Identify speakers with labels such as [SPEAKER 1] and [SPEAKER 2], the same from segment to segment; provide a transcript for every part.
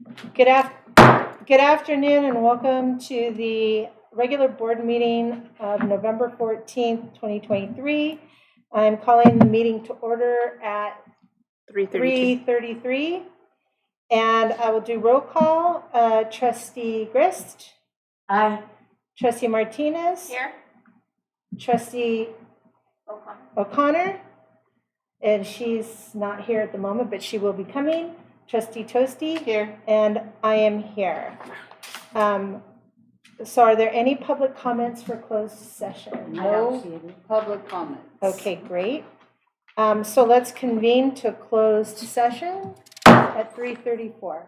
[SPEAKER 1] Good afternoon and welcome to the regular board meeting of November 14th, 2023. I'm calling the meeting to order at 3:33, and I will do roll call. Trustee Grist.
[SPEAKER 2] Aye.
[SPEAKER 1] Trustee Martinez.
[SPEAKER 2] Here.
[SPEAKER 1] Trustee O'Connor. And she's not here at the moment, but she will be coming. Trustee Toasty.
[SPEAKER 2] Here.
[SPEAKER 1] And I am here. So are there any public comments for closed session?
[SPEAKER 2] No public comments.
[SPEAKER 1] Okay, great. So let's convene to closed session at 3:34.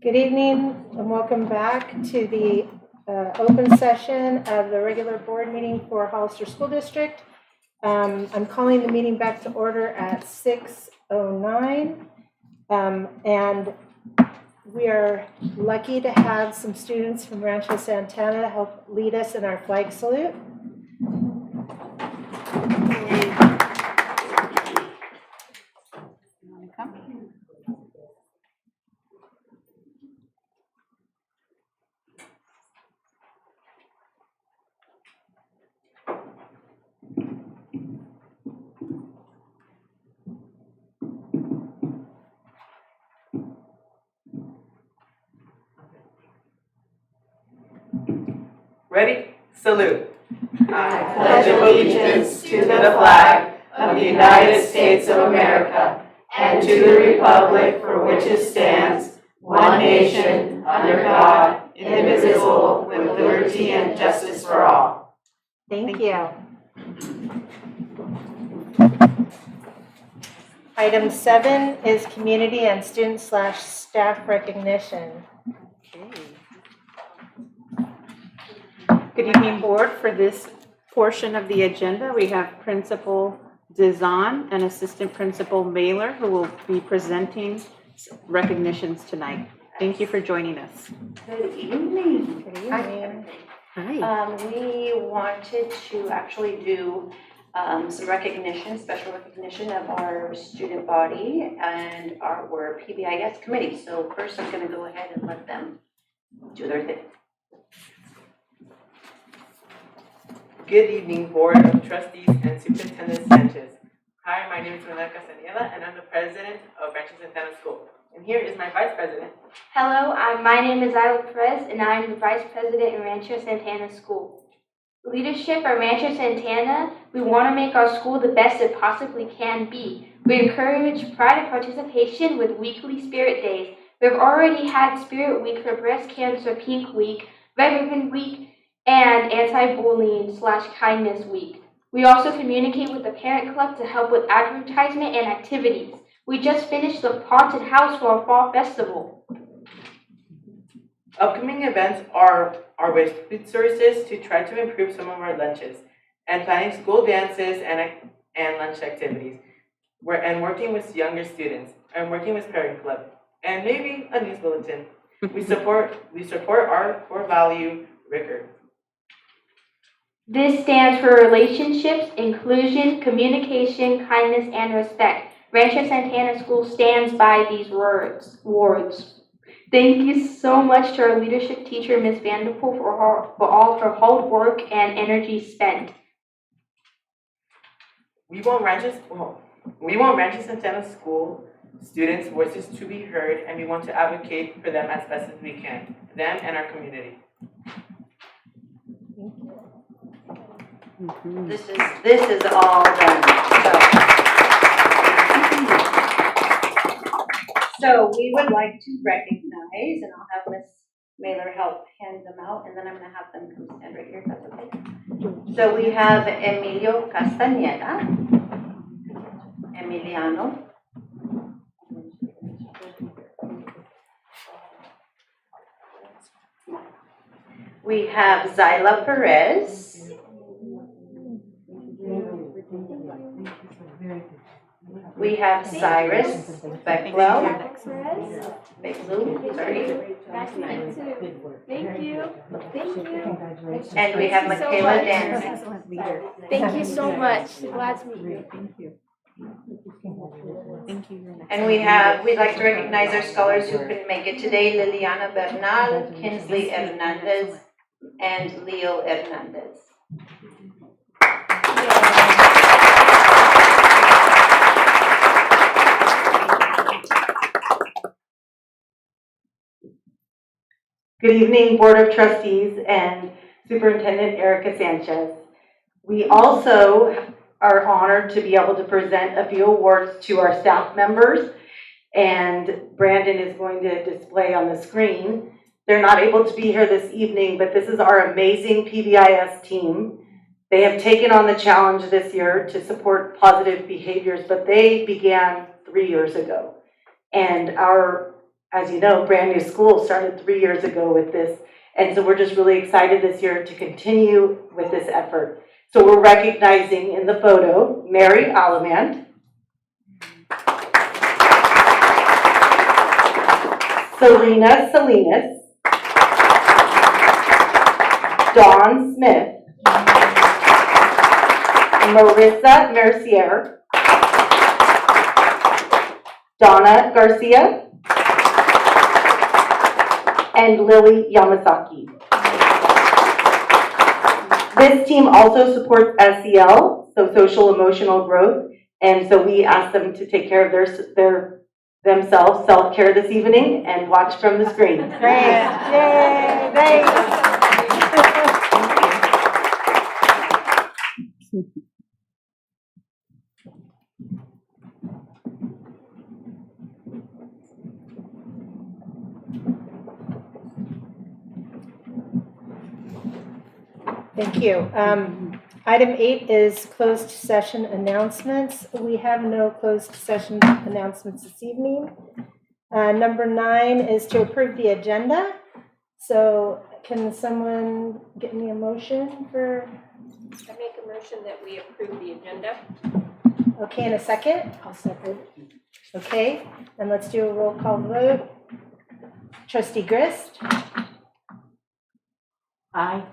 [SPEAKER 1] Good evening and welcome back to the open session of the regular board meeting for Hollister School District. I'm calling the meeting back to order at 6:09, and we are lucky to have some students from Rancho Santana help lead us in our flag salute.
[SPEAKER 3] Ready? Salute.
[SPEAKER 4] I pledge allegiance to the flag of the United States of America and to the republic for which it stands, one nation, under God, indivisible, with liberty and justice for all.
[SPEAKER 1] Thank you. Item 7 is community and student/staff recognition.
[SPEAKER 5] Good evening, board. For this portion of the agenda, we have Principal Dizon and Assistant Principal Mailer who will be presenting recognitions tonight. Thank you for joining us.
[SPEAKER 6] Good evening.
[SPEAKER 1] Good evening.
[SPEAKER 5] Hi.
[SPEAKER 6] We wanted to actually do some recognition, special recognition of our student body and our PBIS committee. So first I'm going to go ahead and let them do their thing.
[SPEAKER 3] Good evening, Board of Trustees and Superintendent Sanchez. Hi, my name is Manuela Castañeda, and I'm the president of Rancho Santana School. And here is my vice president.
[SPEAKER 7] Hello, my name is Isla Perez, and I'm the Vice President in Rancho Santana School. Leadership at Rancho Santana, we want to make our school the best it possibly can be. We encourage pride and participation with weekly Spirit Days. We've already had Spirit Week for Breast Cancer Pink Week, Red Ribbon Week, and Anti-Bullying/Kindness Week. We also communicate with the Parent Club to help with advertisement and activities. We just finished the haunted house for our fall festival.
[SPEAKER 3] Upcoming events are with food services to try to improve some of our lunches, and planning school dances and lunch activities. And working with younger students, and working with Parent Club, and maybe a news bulletin. We support our core value, rigor.
[SPEAKER 7] This stands for relationships, inclusion, communication, kindness, and respect. Rancho Santana School stands by these words. Thank you so much to our leadership teacher, Ms. Vanderpool, for all her hard work and energy spent.
[SPEAKER 3] We want Rancho Santana School students' voices to be heard, and we want to advocate for them as best as we can, them and our community.
[SPEAKER 6] This is all done. So we would like to recognize, and I'll have Ms. Mailer help hand them out, and then I'm going to have them come stand right here, if that's okay. So we have Emilio Castañeda, Emiliano. We have Zyla Perez. We have Cyrus Becklow. Sorry.
[SPEAKER 8] Thank you.
[SPEAKER 6] And we have Michaela Danzig.
[SPEAKER 8] Thank you so much. Glad to meet you.
[SPEAKER 5] Thank you.
[SPEAKER 6] And we'd like to recognize our scholars who couldn't make it today: Liliana Bernal, Kinsley Hernandez, and Leo Hernandez.
[SPEAKER 9] Good evening, Board of Trustees and Superintendent Erica Sanchez. We also are honored to be able to present a few awards to our staff members, and Brandon is going to display on the screen. They're not able to be here this evening, but this is our amazing PBIS team. They have taken on the challenge this year to support positive behaviors, but they began 3 years ago. And our as you know, brand new school started 3 years ago with this. And so we're just really excited this year to continue with this effort. So we're recognizing in the photo, Mary Alamand, Serena Salinas, Dawn Smith, Marissa Mercier, Donna Garcia, and Lily Yamasaki. This team also supports SEL, so social emotional growth, and so we asked them to take care of themselves, self-care this evening, and watch from the screen.
[SPEAKER 1] Great, yay, thanks. Thank you. Item 8 is closed session announcements. We have no closed session announcements this evening. Number 9 is to approve the agenda. So can someone get me a motion for?
[SPEAKER 8] I make a motion that we approve the agenda.
[SPEAKER 1] Okay, in a second? I'll second. Okay, and let's do a roll call vote. Trustee Grist?
[SPEAKER 2] Aye.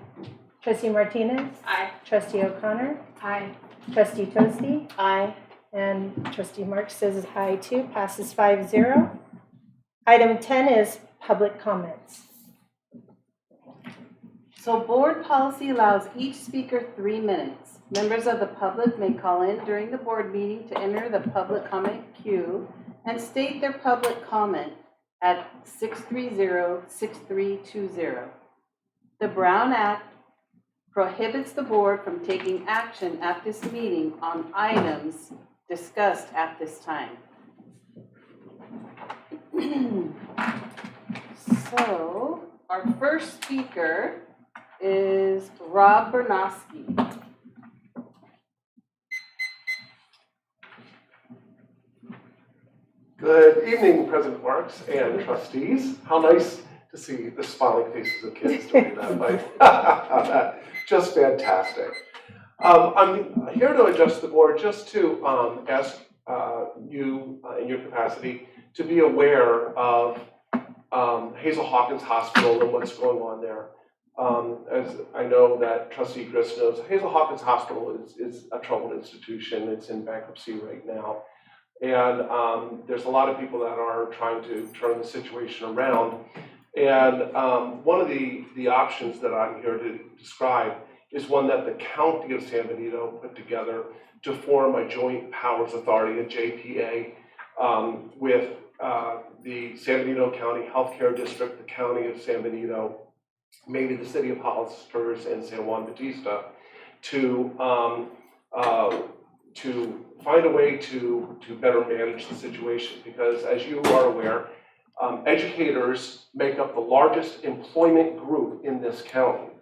[SPEAKER 1] Trustee Martinez?
[SPEAKER 8] Aye.
[SPEAKER 1] Trustee O'Connor?
[SPEAKER 8] Aye.
[SPEAKER 1] Trustee Toasty?
[SPEAKER 5] Aye.
[SPEAKER 1] And Trustee Marks says aye too, passes 5-0. Item 10 is public comments.
[SPEAKER 2] So board policy allows each speaker 3 minutes. Members of the public may call in during the board meeting to enter the public comment queue and state their public comment at 630-6320. The Brown Act prohibits the board from taking action at this meeting on items discussed at this time. So, our first speaker is Rob Bernowski.
[SPEAKER 10] Good evening, President Marks and trustees. How nice to see the smiling faces of kids during that fight. Just fantastic. I'm here to address the board just to ask you in your capacity to be aware of Hazel Hawkins Hospital and what's going on there. As I know that Trustee Grist knows, Hazel Hawkins Hospital is a troubled institution. It's in bankruptcy right now. And there's a lot of people that are trying to turn the situation around. And one of the options that I'm here to describe is one that the County of San Benito put together to form a joint powers authority, a JPA, with the San Benito County Healthcare District, the County of San Benito, maybe the City of Hollister and San Juan Bautista, to find a way to better manage the situation. Because as you are aware, educators make up the largest employment group in this county.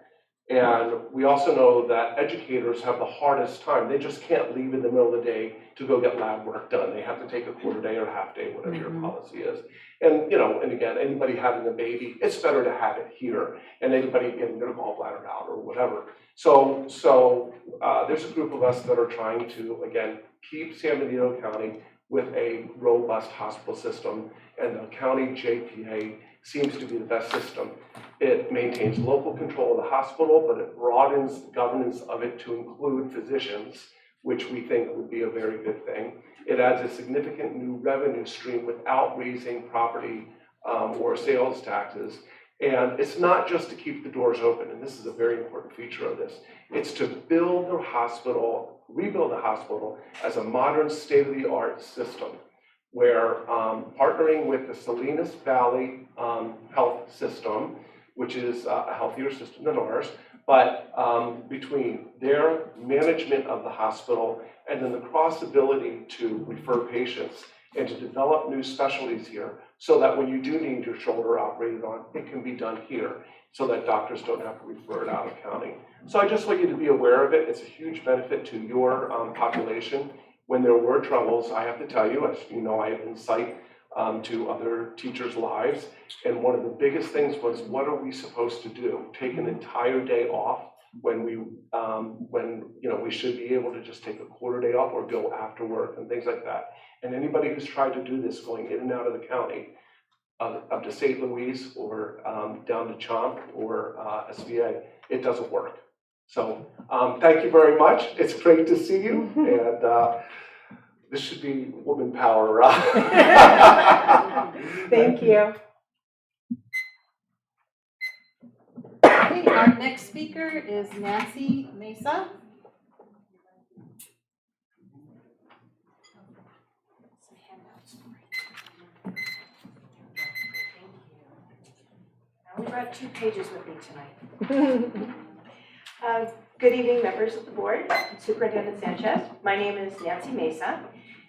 [SPEAKER 10] And we also know that educators have the hardest time. They just can't leave in the middle of the day to go get lab work done. They have to take a quarter day or half day, whatever your policy is. And, you know, and again, anybody having a baby, it's better to have it here. And anybody getting their gallbladder out or whatever. So there's a group of us that are trying to, again, keep San Benito County with a robust hospital system. And the county JPA seems to be the best system. It maintains local control of the hospital, but it broadens the governance of it to include physicians, which we think would be a very good thing. It adds a significant new revenue stream without raising property or sales taxes. And it's not just to keep the doors open, and this is a very important feature of this. It's to build the hospital, rebuild the hospital as a modern state-of-the-art system, where partnering with the Salinas Valley Health System, which is a healthier system than ours, but between their management of the hospital and then the cross-ability to refer patients and to develop new specialties here so that when you do need your shoulder operated on, it can be done here so that doctors don't have to refer it out of county. So I just want you to be aware of it. It's a huge benefit to your population. When there were troubles, I have to tell you, as you know, I incite to other teachers' lives. And one of the biggest things was, what are we supposed to do? Take an entire day off when we should be able to just take a quarter day off or go after work and things like that. And anybody who's tried to do this going in and out of the county, up to St. Louis or down to Chomp or SVA, it doesn't work. So thank you very much. It's great to see you, and this should be woman power.
[SPEAKER 1] Thank you.
[SPEAKER 2] Okay, our next speaker is Nancy Mesa.
[SPEAKER 11] I only brought 2 pages with me tonight. Good evening, members of the board, Superintendent Sanchez. My name is Nancy Mesa,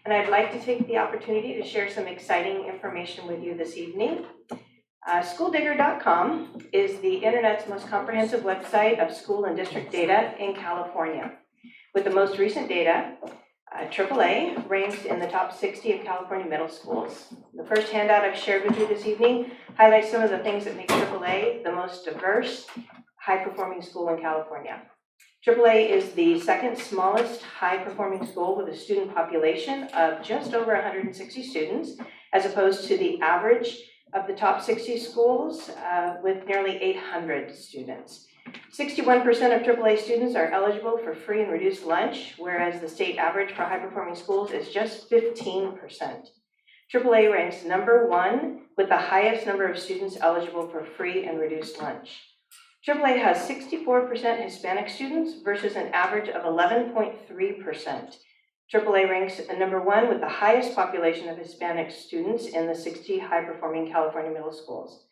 [SPEAKER 11] and I'd like to take the opportunity to share some exciting information with you this evening. SchoolDigger.com is the internet's most comprehensive website of school and district data in California. With the most recent data, AAA ranks in the top 60 of California middle schools. The first handout I've shared with you this evening highlights some of the things that make AAA the most diverse, high-performing school in California. AAA is the second smallest high-performing school with a student population of just over 160 students, as opposed to the average of the top 60 schools with nearly 800 students. 61% of AAA students are eligible for free and reduced lunch, whereas the state average for high-performing schools is just 15%. AAA ranks number 1 with the highest number of students eligible for free and reduced lunch. AAA has 64% Hispanic students versus an average of 11.3%. AAA ranks number 1 with the highest population of Hispanic students in the 60 high-performing California middle schools.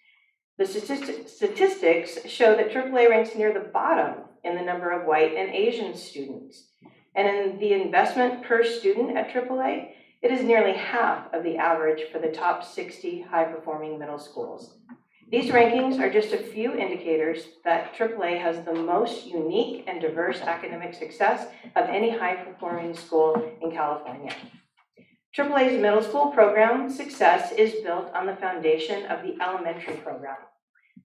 [SPEAKER 11] The statistics show that AAA ranks near the bottom in the number of white and Asian students. And in the investment per student at AAA, it is nearly half of the average for the top 60 high-performing middle schools. These rankings are just a few indicators that AAA has the most unique and diverse academic success of any high-performing school in California. AAA's middle school program success is built on the foundation of the elementary program.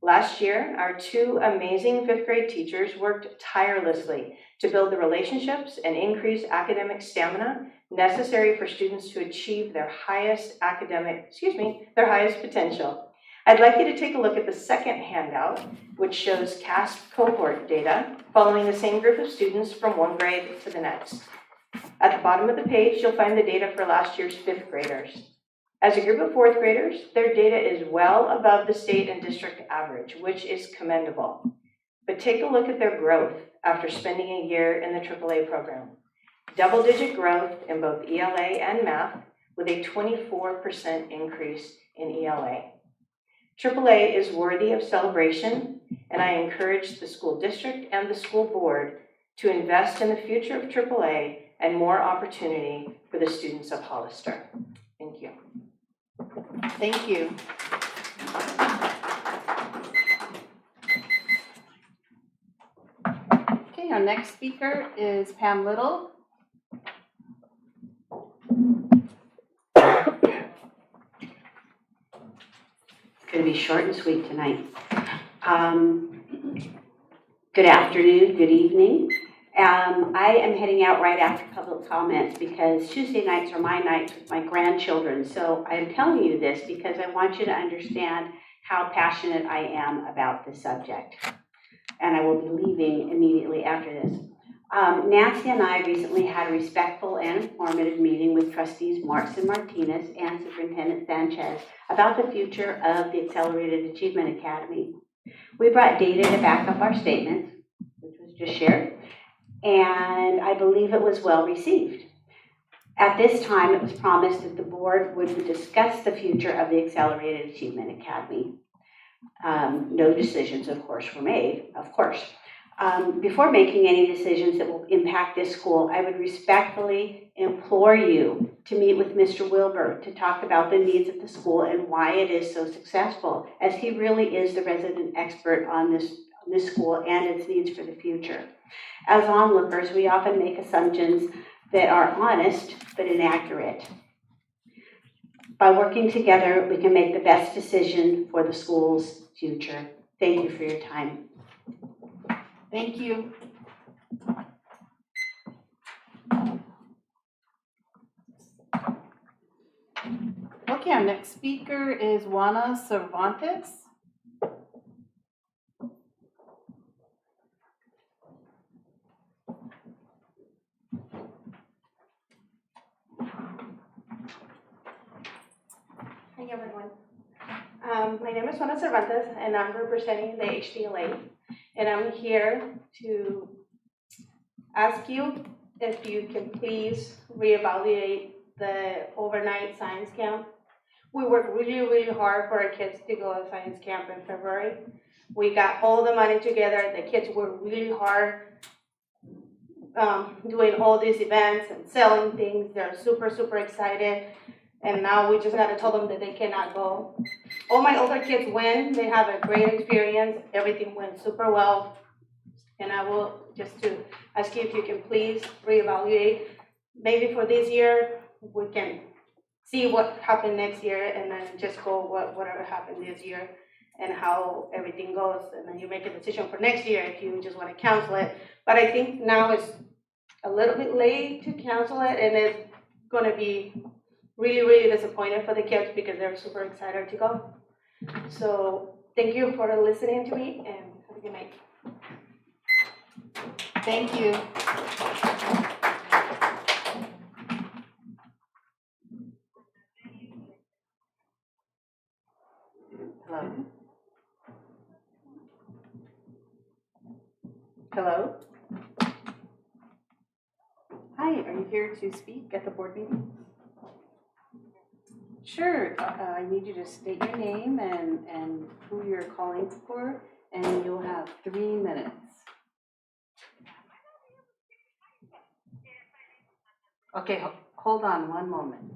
[SPEAKER 11] Last year, our 2 amazing 5th grade teachers worked tirelessly to build the relationships and increase academic stamina necessary for students to achieve their highest potential. I'd like you to take a look at the second handout, which shows CASP cohort data following the same group of students from one grade to the next. At the bottom of the page, you'll find the data for last year's 5th graders. As a group of 4th graders, their data is well above the state and district average, which is commendable. But take a look at their growth after spending a year in the AAA program. Double-digit growth in both ELA and math, with a 24% increase in ELA. AAA is worthy of celebration, and I encourage the school district and the school board to invest in the future of AAA and more opportunity for the students of Hollister. Thank you.
[SPEAKER 2] Thank you. Okay, our next speaker is Pam Little.
[SPEAKER 12] It's going to be short and sweet tonight. Good afternoon, good evening. I am heading out right after public comments because Tuesday nights are my nights with my grandchildren. So I am telling you this because I want you to understand how passionate I am about this subject. And I will be leaving immediately after this. Nancy and I recently had a respectful and informative meeting with trustees Marks and Martinez and Superintendent Sanchez about the future of the Accelerated Achievement Academy. We brought data to back up our statements, which was just shared, and I believe it was well received. At this time, it was promised that the board would discuss the future of the Accelerated Achievement Academy. No decisions, of course, were made, of course. Before making any decisions that will impact this school, I would respectfully implore you to meet with Mr. Wilbur to talk about the needs of the school and why it is so successful, as he really is the resident expert on this school and its needs for the future. As onlookers, we often make assumptions that are honest but inaccurate. by working together, we can make the best decision for the school's future. Thank you for your time.
[SPEAKER 2] Thank you. Okay, our next speaker is Juana Cervantes.
[SPEAKER 13] Hi everyone. My name is Juana Cervantes and I'm representing the HDLA. And I'm here to ask you if you can please reevaluate the overnight science camp. We worked really, really hard for our kids to go to science camp in February. We got all the money together. The kids worked really hard doing all these events and selling things. They're super, super excited. And now we just gotta tell them that they cannot go. All my older kids went. They have a great experience. Everything went super well. And I will just to ask you if you can please reevaluate. Maybe for this year, we can see what happened next year and then just go whatever happened this year and how everything goes. And then you make a decision for next year if you just wanna cancel it. But I think now it's a little bit late to cancel it, and it's gonna be really, really disappointed for the kids because they're super excited to go. So thank you for listening to me and have a good night.
[SPEAKER 2] Thank you. Hello? Hello? Hi, are you here to speak at the board meeting? Sure, I need you to state your name and who you're calling for, and you'll have 3 minutes. Okay, hold on one moment.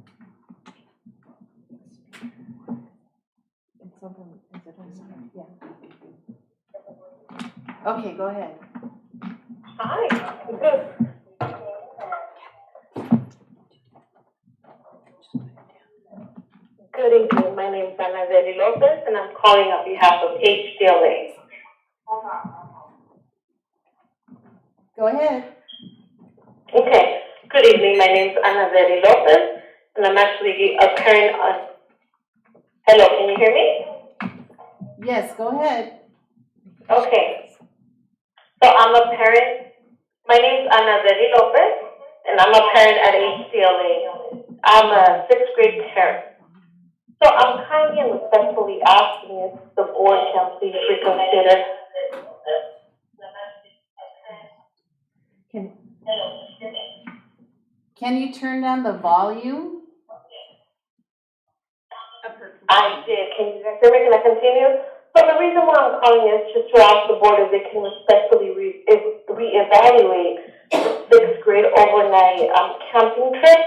[SPEAKER 2] Okay, go ahead.
[SPEAKER 14] Hi, good. Good evening. My name is Ana Veri Lopez, and I'm calling on behalf of HDLA.
[SPEAKER 2] Go ahead.
[SPEAKER 14] Okay. Good evening. My name is Ana Veri Lopez, and I'm actually a parent on. Hello, can you hear me?
[SPEAKER 2] Yes, go ahead.
[SPEAKER 14] Okay. So I'm a parent. My name is Ana Veri Lopez, and I'm a parent at HDLA. I'm a 6th grade parent. So I'm kindly and respectfully asking if the board can please reconsider.
[SPEAKER 2] Can you turn down the volume?
[SPEAKER 14] I did. Can you guys hear me? Can I continue? So the reason why I'm calling is just to ask the board if they can respectfully reevaluate the 6th grade overnight camping trip.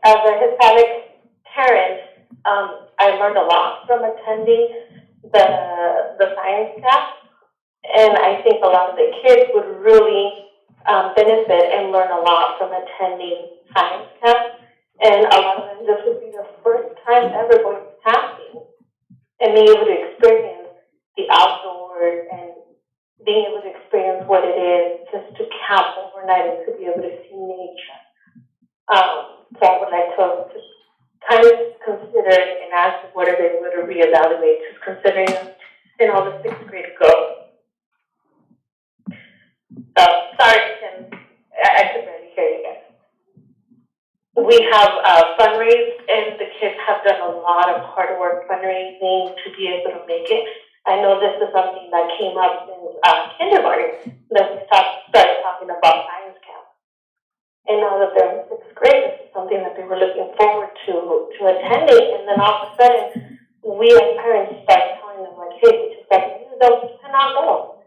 [SPEAKER 14] As a Hispanic parent, I learned a lot from attending the science camp, and I think a lot of the kids would really benefit and learn a lot from attending science camp. And a lot of them, this would be their first time ever going camping and being able to experience the outdoors and being able to experience what it is just to camp overnight and to be able to see nature. So I would like to kind of consider and ask what if they were to reevaluate, just considering in all the 6th grade go. Sorry, Tim, I could barely hear you guys. We have fundraised, and the kids have done a lot of hard work fundraising to be able to make it. I know this is something that came up in kindergarten, that we started talking about science camp. And now that they're in 6th grade, this is something that they were looking forward to attending. And then all of a sudden, we as parents start telling them, like, hey, we just got the news, you cannot go.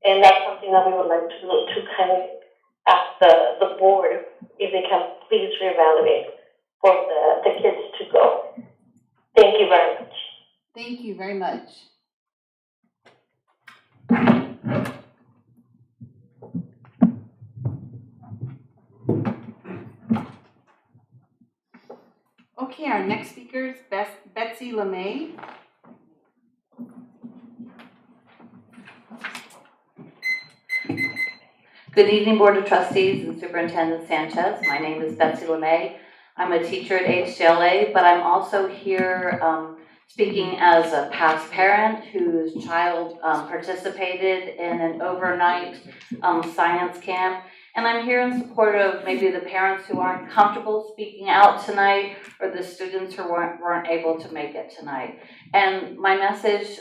[SPEAKER 14] And that's something that we would like to kind of ask the board if they can please reevaluate for the kids to go. Thank you very much.
[SPEAKER 2] Thank you very much. Okay, our next speaker is Betsy LeMay.
[SPEAKER 15] Good evening, Board of Trustees and Superintendent Sanchez. My name is Betsy LeMay. I'm a teacher at HCLA, but I'm also here speaking as a past parent whose child participated in an overnight science camp. And I'm here in support of maybe the parents who aren't comfortable speaking out tonight, or the students who weren't able to make it tonight. And my message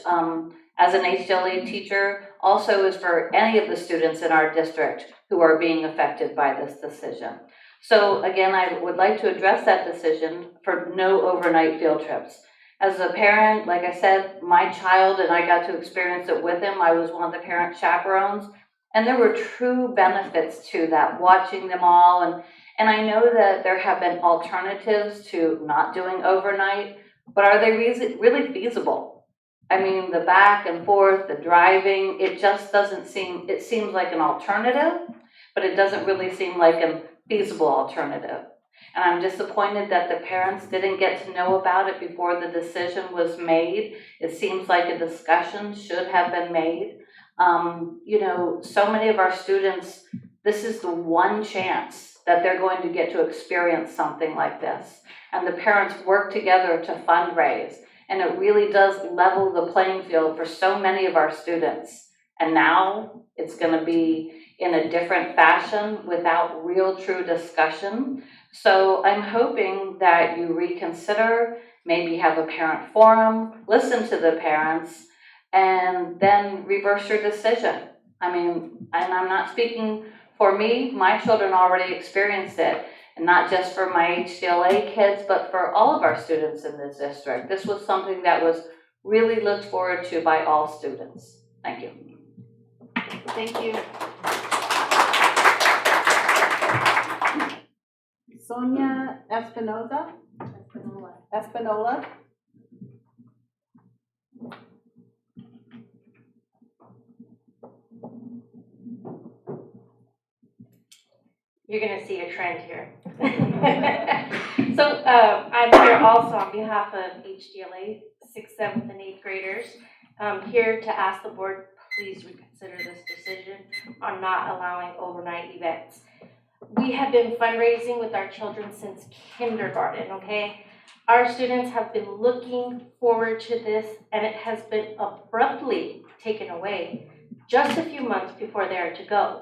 [SPEAKER 15] as an HCLA teacher also is for any of the students in our district who are being affected by this decision. So again, I would like to address that decision for no overnight field trips. As a parent, like I said, my child, and I got to experience it with him, I was one of the parent chaperones, and there were true benefits to that, watching them all. And I know that there have been alternatives to not doing overnight, but are they really feasible? I mean, the back and forth, the driving, it just doesn't seem, it seems like an alternative, but it doesn't really seem like a feasible alternative. And I'm disappointed that the parents didn't get to know about it before the decision was made. It seems like a discussion should have been made. You know, so many of our students, this is the one chance that they're going to get to experience something like this. And the parents work together to fundraise. And it really does level the playing field for so many of our students. And now it's going to be in a different fashion without real true discussion. So I'm hoping that you reconsider, maybe have a parent forum, listen to the parents, and then reverse your decision. I mean, and I'm not speaking for me, my children already experienced it. And not just for my HCLA kids, but for all of our students in this district. This was something that was really looked forward to by all students. Thank you.
[SPEAKER 2] Thank you. Sonia Espinola.
[SPEAKER 16] You're going to see a trend here. So I'm here also on behalf of HDLA, 6th, 7th, and 8th graders. Here to ask the board, please reconsider this decision on not allowing overnight events. We have been fundraising with our children since kindergarten, okay? Our students have been looking forward to this, and it has been abruptly taken away just a few months before they are to go.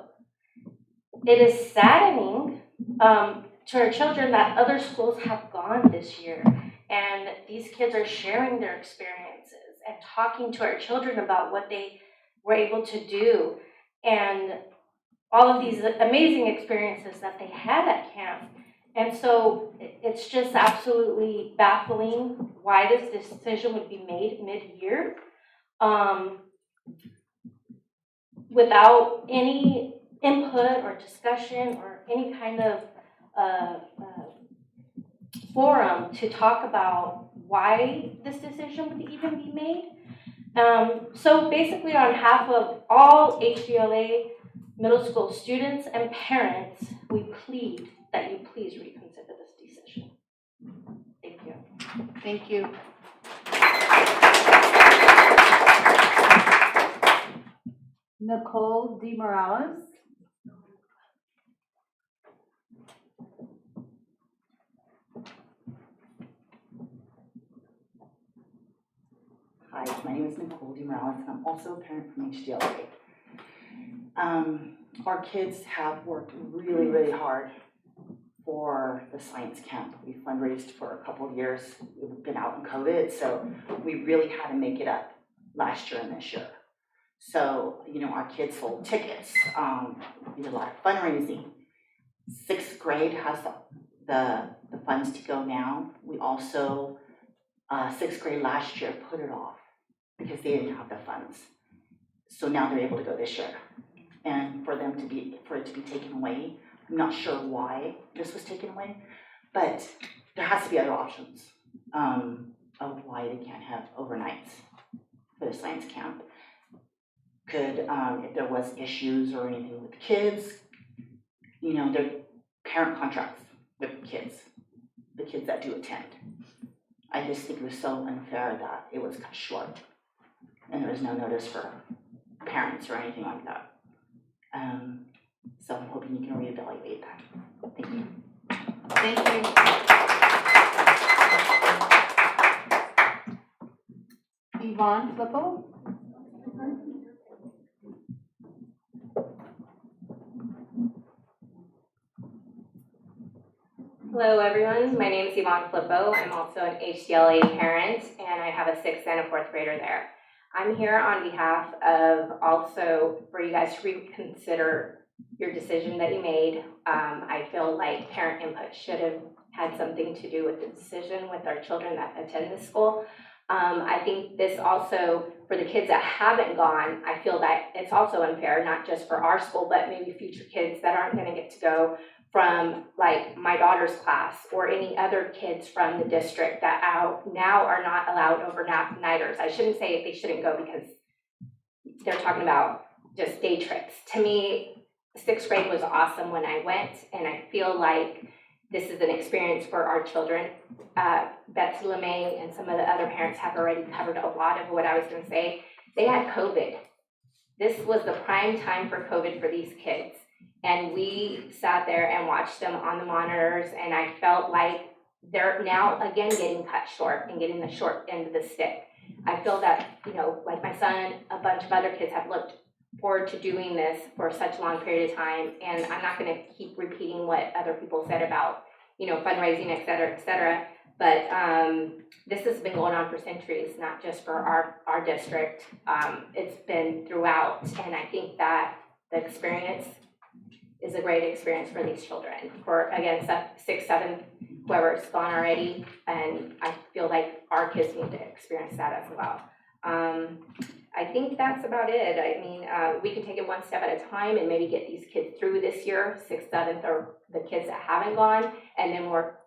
[SPEAKER 16] It is saddening to our children that other schools have gone this year, and these kids are sharing their experiences and talking to our children about what they were able to do and all of these amazing experiences that they had at camp. And so it's just absolutely baffling why this decision would be made mid-year without any input or discussion or any kind of forum to talk about why this decision would even be made. So basically on behalf of all HDLA middle school students and parents, we plead that you please reconsider this decision. Thank you.
[SPEAKER 2] Thank you. Nicole DeMorales.
[SPEAKER 17] Hi, my name is Nicole DeMorales, and I'm also a parent from HDLA. Our kids have worked really, really hard for the science camp. We fundraised for a couple of years. We've been out in COVID, so we really had to make it up last year and this year. So, you know, our kids sold tickets. We did a lot of fundraising. 6th grade has the funds to go now. We also, 6th grade last year put it off because they didn't have the funds. So now they're able to go this year. And for it to be taken away, I'm not sure why this was taken away, but there has to be other options of why they can't have overnights for the science camp. Could, if there was issues or anything with the kids, you know, their parent contracts with kids. the kids that do attend. I just think it was so unfair that it was cut short, and there was no notice for parents or anything like that. So I'm hoping you can reevaluate that. Thank you.
[SPEAKER 2] Thank you. Yvonne Flippo?
[SPEAKER 18] Hello everyone, my name is Yvonne Flippo. I'm also an HDLA parent and I have a 6th and a 4th grader there. I'm here on behalf of also for you guys to reconsider your decision that you made. I feel like parent input should have had something to do with the decision with our children that attend this school. I think this also, for the kids that haven't gone, I feel that it's also unfair, not just for our school, but maybe future kids that aren't gonna get to go from like my daughter's class or any other kids from the district that now are not allowed overnighters. I shouldn't say they shouldn't go because they're talking about just day trips. To me, 6th grade was awesome when I went, and I feel like this is an experience for our children. Betsy LeMay and some of the other parents have already covered a lot of what I was gonna say. They had COVID. This was the prime time for COVID for these kids. And we sat there and watched them on the monitors, and I felt like they're now again getting cut short and getting the short end of the stick. I feel that, you know, like my son, a bunch of other kids have looked forward to doing this for such a long period of time, and I'm not gonna keep repeating what other people said about, you know, fundraising, et cetera, but this has been going on for centuries, not just for our district. It's been throughout, and I think that the experience is a great experience for these children, for again, 6th, 7th, whoever's gone already, and I feel like our kids need to experience that as well. I think that's about it. I mean, we can take it one step at a time and maybe get these kids through this year, 6th, 7th, or the kids that haven't gone, and then work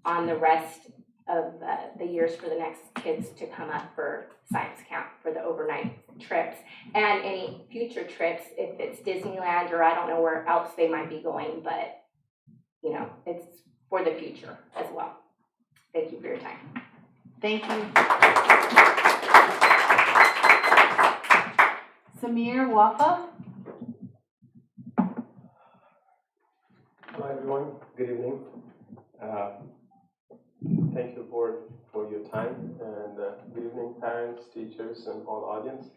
[SPEAKER 18] on the rest of the years for the next kids to come up for science camp for the overnight trips, and any future trips if it's Disneyland or I don't know where else they might be going, but you know, it's for the future as well. Thank you for your time.
[SPEAKER 2] Thank you. Samir Wafa?
[SPEAKER 19] Hi everyone, good evening. Thank you board for your time, and good evening parents, teachers, and all audience.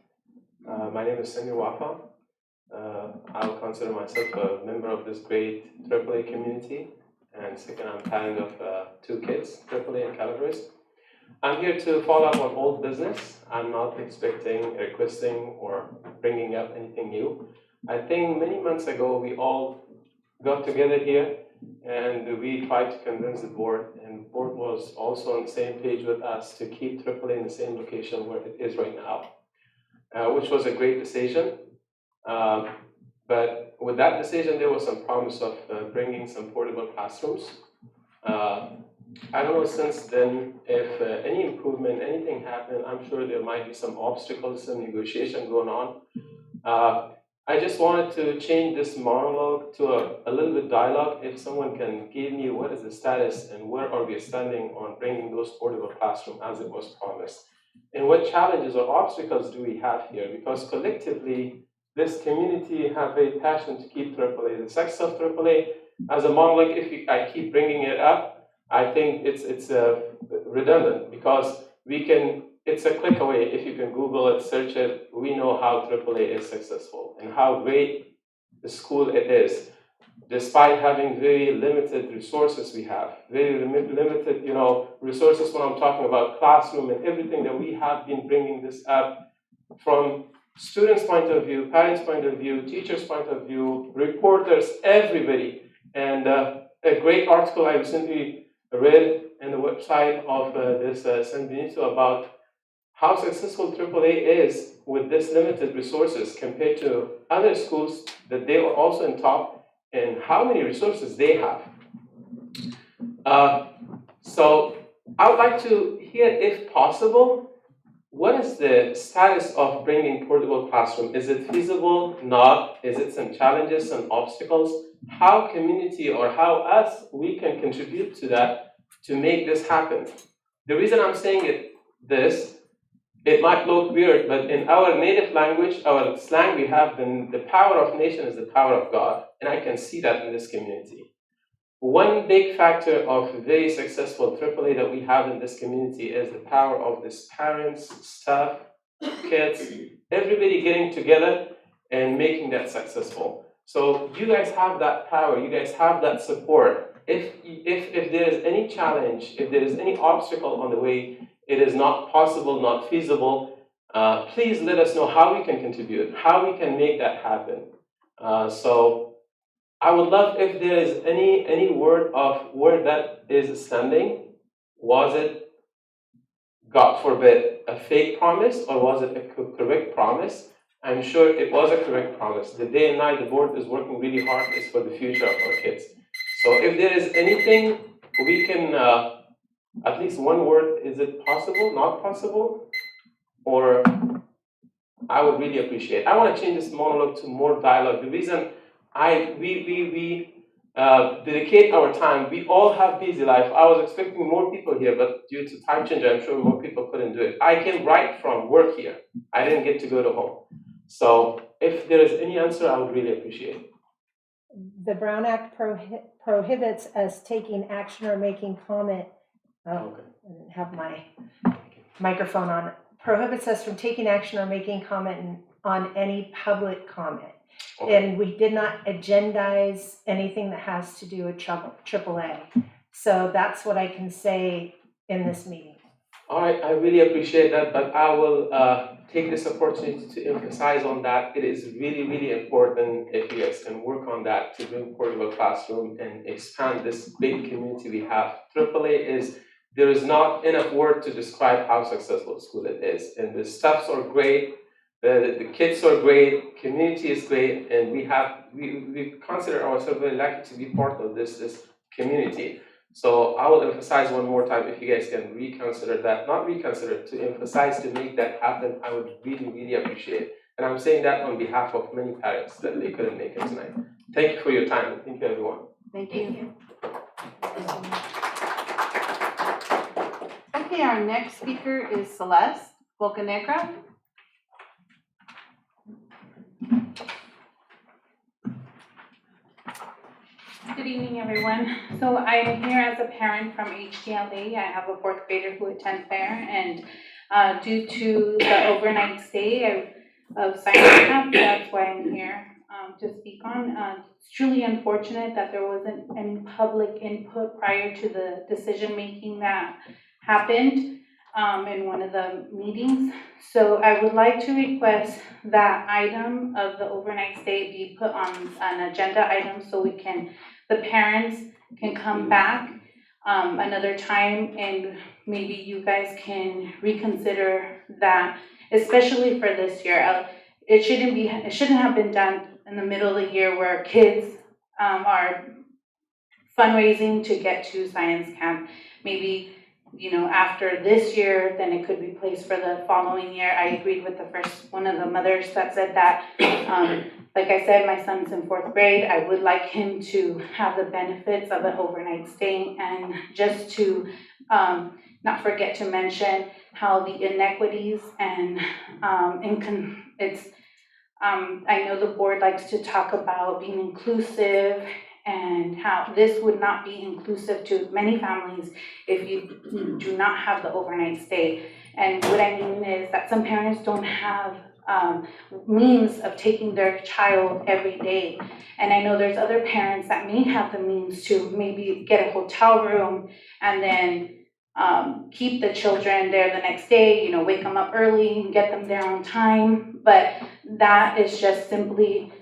[SPEAKER 19] My name is Samir Wafa. I'll consider myself a member of this great AAA community, and second, I'm parent of 2 kids, AAA and Calabrese. I'm here to follow up on old business. I'm not expecting, requesting, or bringing up anything new. I think many months ago we all got together here and we tried to convince the board, and the board was also on the same page with us to keep AAA in the same location where it is right now, which was a great decision. But with that decision, there was some promise of bringing some portable classrooms. I don't know since then if any improvement, anything happened. I'm sure there might be some obstacles, some negotiation going on. I just wanted to change this monologue to a little bit dialogue. If someone can give me what is the status and where are we standing on bringing those portable classrooms as it was promised, and what challenges or obstacles do we have here? Because collectively, this community have a passion to keep AAA. The success of AAA as a monologue, I keep bringing it up, I think it's redundant because it's a click away. If you can Google it, search it, we know how AAA is successful and how great the school it is, despite having very limited resources we have, very limited, resources when I'm talking about classroom and everything that we have been bringing this up from students' point of view, parents' point of view, teachers' point of view, reporters, everybody. And a great article I recently read in the website of this San Benito about how successful AAA is with this limited resources compared to other schools that they are also in top, and how many resources they have. So I would like to hear, if possible, what is the status of bringing portable classroom? Is it feasible? Not? Is it some challenges, some obstacles? How community or how us, we can contribute to that to make this happen. The reason I'm saying it might look weird, but in our native language, our slang, we have the power of nation is the power of God, and I can see that in this community. One big factor of very successful AAA that we have in this community is the power of these parents, staff, kids, everybody getting together and making that successful. So you guys have that power, you guys have that support. If there is any challenge, if there is any obstacle on the way, it is not possible, not feasible, please let us know how we can contribute, how we can make that happen. So I would love if there is any word of where that is standing. Was it, God forbid, a fake promise, or was it a correct promise? I'm sure it was a correct promise. The day and night the board is working really hard is for the future of our kids. So if there is anything we can, at least one word, is it possible, not possible? Or I would really appreciate it. I want to change this monologue to more dialogue. The reason we dedicate our time, we all have busy life. I was expecting more people here, but due to time change, I'm sure more people couldn't do it. I came right from work here. I didn't get to go to home. So if there is any answer, I would really appreciate it.
[SPEAKER 1] The Brown Act prohibits us taking action or making comment.
[SPEAKER 19] Okay.
[SPEAKER 1] I didn't have my microphone on. Prohibits us from taking action or making comment on any public comment.
[SPEAKER 19] Okay.
[SPEAKER 1] And we did not agendize anything that has to do with AAA. So that's what I can say in this meeting.
[SPEAKER 19] All right, I really appreciate that, but I will take this opportunity to emphasize on that. It is really, really important if you guys can work on that to bring portable classroom and expand this big community we have. AAA there is not enough word to describe how successful a school it is. And the staffs are great, the kids are great, community is great, and we consider ourselves very lucky to be part of this community. So I will emphasize one more time, if you guys can reconsider that, not reconsider, to emphasize to make that happen, I would really, really appreciate it. And I'm saying that on behalf of many parents that they couldn't make it tonight. Thank you for your time. Thank you, everyone.
[SPEAKER 2] Thank you. Okay, our next speaker is Celeste Bocanegra.
[SPEAKER 20] Good evening, everyone. So I'm here as a parent from HDLA. I have a fourth grader who attends there, and due to the overnight stay of science camp, that's why I'm here to speak on. It's truly unfortunate that there wasn't any public input prior to the decision making that happened in one of the meetings. So I would like to request that item of the overnight stay be put on an agenda item so the parents can come back another time, and maybe you guys can reconsider that, especially for this year. It shouldn't have been done in the middle of the year where kids are fundraising to get to science camp. Maybe, after this year, then it could be placed for the following year. I agreed with one of the mothers that said that. Like I said, my son's in fourth grade. I would like him to have the benefits of an overnight stay, and just to not forget to mention how the inequities and I know the board likes to talk about being inclusive and how this would not be inclusive to many families if you do not have the overnight stay. And what I mean is that some parents don't have means of taking their child every day. And I know there's other parents that may have the means to maybe get a hotel room and then keep the children there the next day, wake them up early and get them there on time. But that is just simply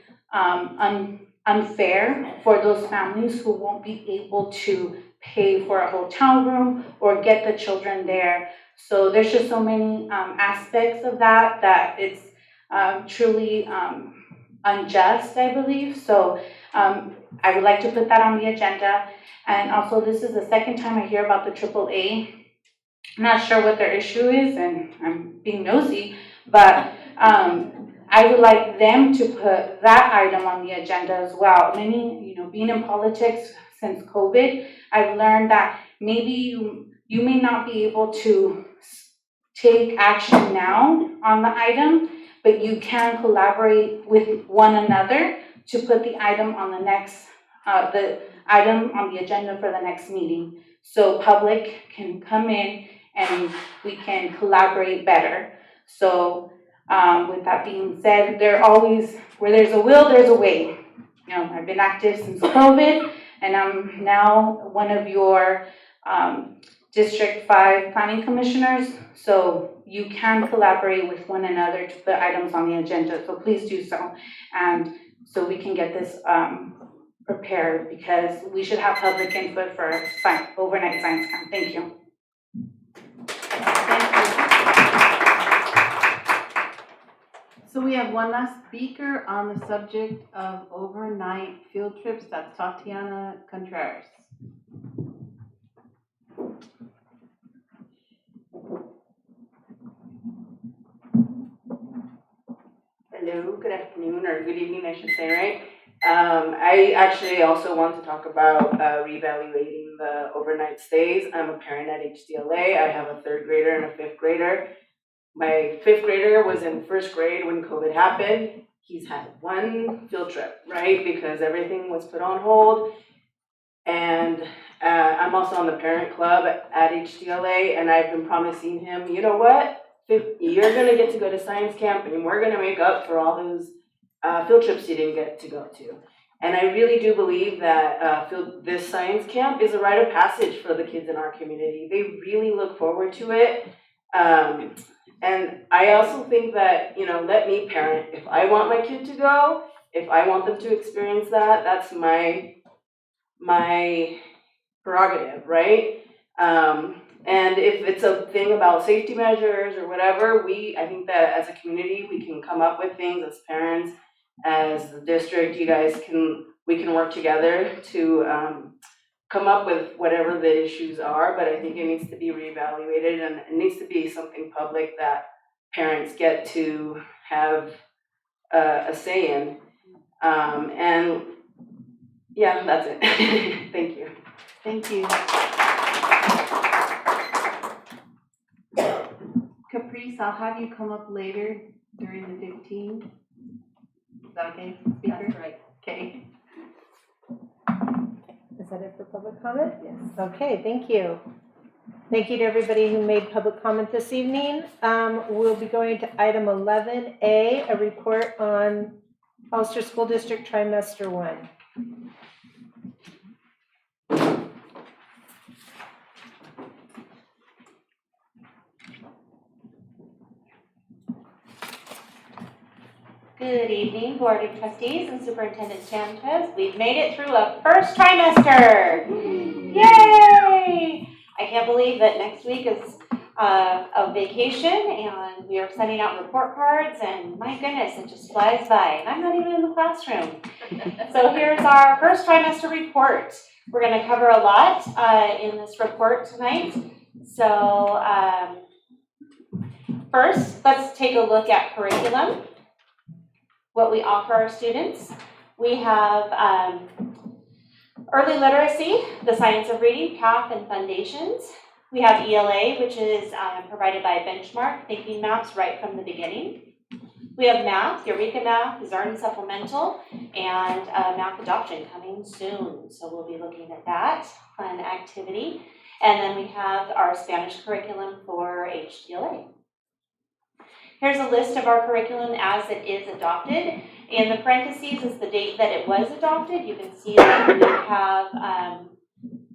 [SPEAKER 20] unfair for those families who won't be able to pay for a hotel room or get the children there. So there's just so many aspects of that it's truly unjust, I believe. So I would like to put that on the agenda. And also, this is the second time I hear about the AAA. I'm not sure what their issue is, and I'm being nosy, but I would like them to put that item on the agenda as well. Being in politics since COVID, I've learned that maybe you may not be able to take action now on the item, but you can collaborate with one another to put the item on the next, the item on the agenda for the next meeting. So public can come in and we can collaborate better. So with that being said, there always, where there's a will, there's a way. You know, I've been active since COVID, and I'm now one of your District 5 planning commissioners, so you can collaborate with one another to put items on the agenda, so please do so. And so we can get this prepared, because we should have public input for overnight science camp. Thank you.
[SPEAKER 2] So we have one last speaker on the subject of overnight field trips. That's Tatiana Contreras.
[SPEAKER 21] Hello, good afternoon, or good evening, I should say, right? I actually also want to talk about reevaluating the overnight stays. I'm a parent at HDLA. I have a 3rd grader and a 5th grader. My 5th grader was in 1st grade when COVID happened. He's had one field trip, right? Because everything was put on hold. And I'm also on the parent club at HDLA, and I've been promising him, you know what? You're gonna get to go to science camp, and we're gonna make up for all those field trips you didn't get to go to. And I really do believe that this science camp is a rite of passage for the kids in our community. They really look forward to it. And I also think that, you know, let me parent. If I want my kid to go, if I want them to experience that, that's my prerogative, right? And if it's a thing about safety measures or whatever, I think that as a community, we can come up with things as parents, as the district, we can work together to come up with whatever the issues are, but I think it needs to be reevaluated, and it needs to be something public that parents get to have a say in. And yeah, that's it. Thank you.
[SPEAKER 2] Thank you. Caprice, I'll have you come up later during the 15. Is that okay, speaker? That's right. Okay.
[SPEAKER 1] Is that it for public comment? Yes. Okay, thank you. Thank you to everybody who made public comment this evening. We'll be going to item 11A, a report on Hollister School District Trimester 1.
[SPEAKER 6] Good evening, Board of Trustees and Superintendent Sanchez. We've made it through a first trimester. Yay! I can't believe that next week is a vacation and we are sending out report cards, and my goodness, it just flies by. And I'm not even in the classroom. So here's our first trimester report. We're going to cover a lot in this report tonight. So first, let's take a look at curriculum. What we offer our students. We have early literacy, the science of reading, PATH, and foundations. We have ELA, which is provided by Benchmark, thinking maps right from the beginning. We have math, Eureka Math, Zarn Supplemental, and math adoption coming soon. So we'll be looking at that fun activity. And then we have our Spanish curriculum for HDLA. Here's a list of our curriculum as it is adopted. In the parentheses is the date that it was adopted. You can see that we have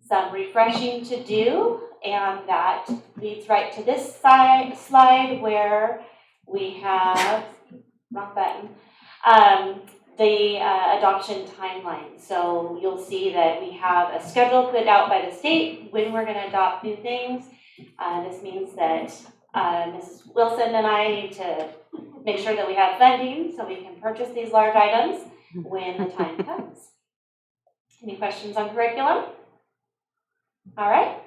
[SPEAKER 6] some refreshing to do, and that leads right to this slide where we have, wrong button, the adoption timeline. So you'll see that we have a schedule put out by the state when we're going to adopt new things. This means that Mrs. Wilson and I need to make sure that we have funding so we can purchase these large items when the time comes. Any questions on curriculum? All right.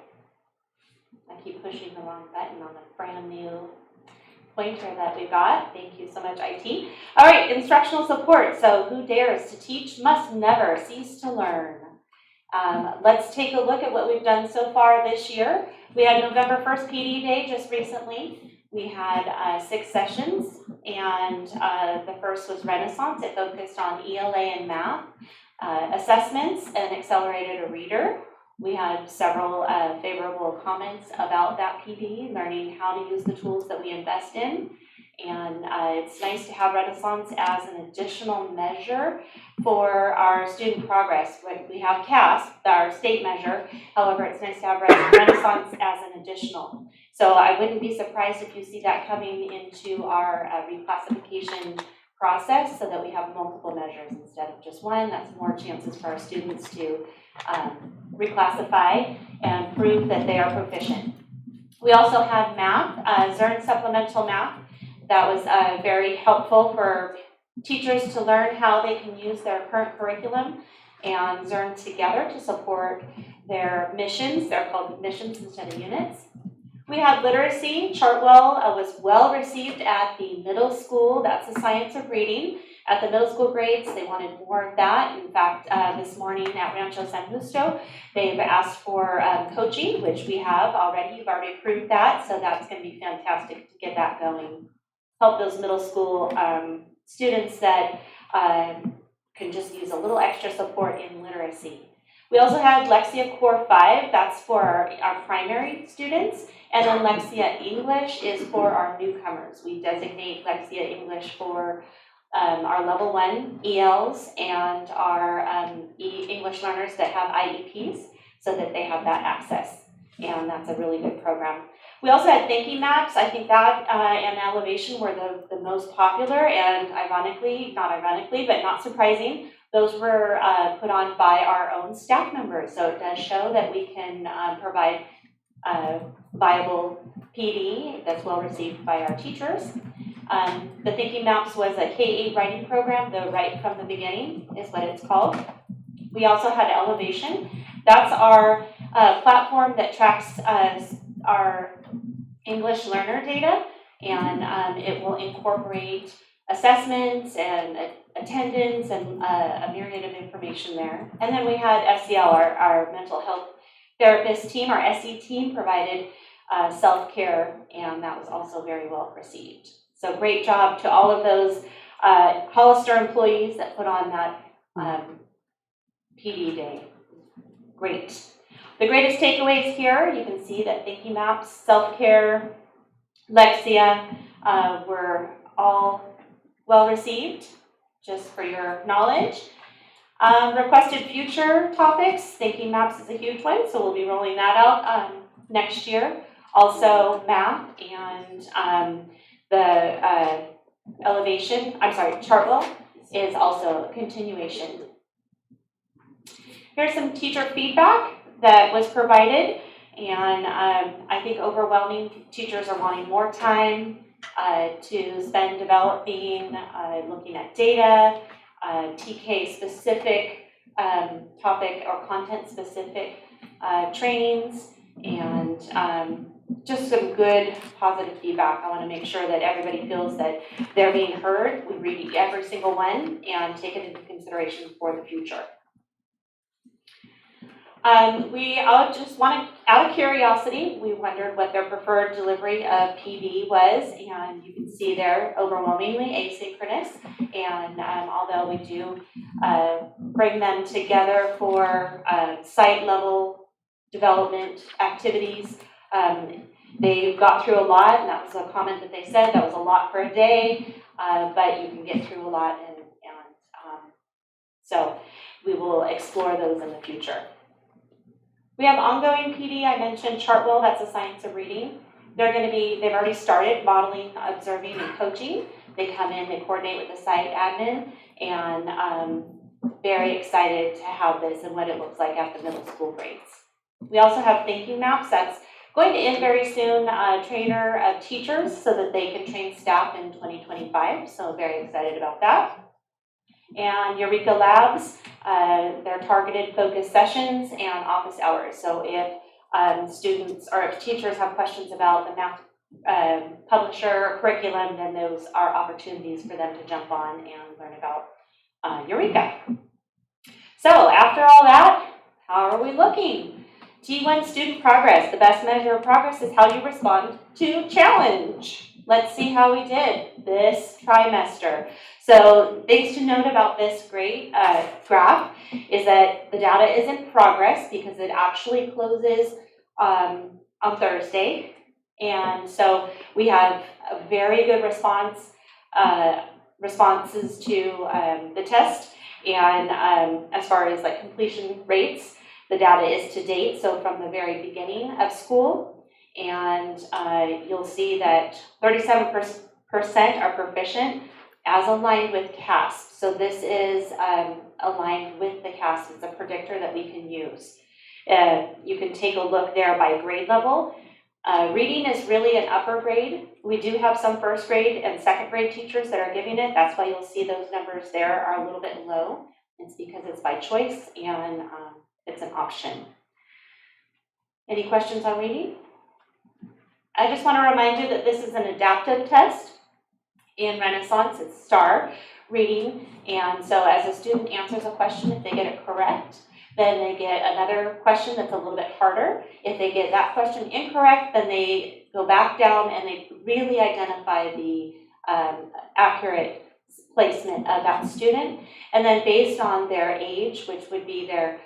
[SPEAKER 6] I keep pushing the wrong button on the brand new pointer that we got. Thank you so much, IT. All right, instructional support. So who dares to teach must never cease to learn.
[SPEAKER 4] Let's take a look at what we've done so far this year. We had November 1st PD Day just recently. We had 6 sessions, and the first was Renaissance. It focused on ELA and math, assessments, and accelerated a reader. We had several favorable comments about that PD, learning how to use the tools that we invest in. And it's nice to have Renaissance as an additional measure for our student progress. We have CASP, our state measure. However, it's nice to have Renaissance as an additional. So I wouldn't be surprised if you see that coming into our reclassification process so that we have multiple measures instead of just one. That's more chances for our students to reclassify and prove that they are proficient. We also had math, Zern supplemental math. That was very helpful for teachers to learn how they can use their current curriculum and Zern together to support their missions. They're called missions instead of units. We had literacy. Chartwell was well received at the middle school. That's the science of reading. At the middle school grades, they wanted more of that. In fact, this morning at Rancho San Justo, they've asked for coaching, which we have already. You've already approved that, so that's going to be fantastic to get that going. Help those middle school students that can just use a little extra support in literacy. We also had Lexia Core 5, that's for our primary students, and then Lexia English is for our newcomers. We designate Lexia English for our level 1 ELs and our English learners that have IEPs so that they have that access, and that's a really good program. We also had thinking maps. I think that and Elevation were the most popular, and ironically, not ironically, but not surprising, those were put on by our own staff members. So it does show that we can provide viable PD that's well received by our teachers. The Thinking Maps was a K-8 writing program, the Right from the Beginning is what it's called. We also had Elevation. That's our platform that tracks our English learner data, and it will incorporate assessments and attendance and a myriad of information there. And then we had SEL, our mental health therapist team, our SE team provided self-care, and that was also very well received. So great job to all of those Hollister employees that put on that PD day. Great. The greatest takeaways here, you can see that Thinking Maps, self-care, Lexia were all well received, just for your knowledge. Requested future topics, Thinking Maps is a huge one, so we'll be rolling that out next year. Also math and the Chartwell is also a continuation. Here's some teacher feedback that was provided, and I think overwhelming teachers are wanting more time to spend developing, looking at data, TK specific topic or content specific trainings, and just some good positive feedback. I want to make sure that everybody feels that they're being heard. We read every single one and take it into consideration for the future. We all just wanted, out of curiosity, we wondered what their preferred delivery of PD was, and you can see there overwhelmingly asynchronous. And although we do bring them together for site level development activities, they got through a lot, and that was a comment that they said, that was a lot for a day, but you can get through a lot, and so we will explore those in the future. We have ongoing PD. I mentioned Chartwell, that's a science of reading. They've already started modeling, observing, and coaching. They come in, they coordinate with the site admin, and very excited to have this and what it looks like at the middle school grades. We also have Thinking Maps. That's going to end very soon, trainer of teachers so that they can train staff in 2025. So very excited about that. And Eureka Labs, they're targeted focus sessions and office hours. So if students or if teachers have questions about the math publisher curriculum, then those are opportunities for them to jump on and learn about Eureka. So after all that, How are we looking? T1 student progress. The best measure of progress is how you respond to challenge. Let's see how we did this trimester. So things to note about this grade graph is that the data is in progress because it actually closes on Thursday. And so we have a very good responses to the test. And as far as like completion rates, the data is to date, so from the very beginning of school. And you'll see that 37% are proficient as aligned with CASP. So this is aligned with the CASP. It's a predictor that we can use. You can take a look there by grade level. Reading is really an upper grade. We do have some first grade and second grade teachers that are giving it. That's why you'll see those numbers there are a little bit low. It's because it's by choice and it's an option. Any questions on reading? I just want to remind you that this is an adaptive test. In Renaissance, it's STAR reading. And so as a student answers a question, if they get it correct, then they get another question that's a little bit harder. If they get that question incorrect, then they go back down and they really identify the accurate placement of that student. And then based on their age, which would be their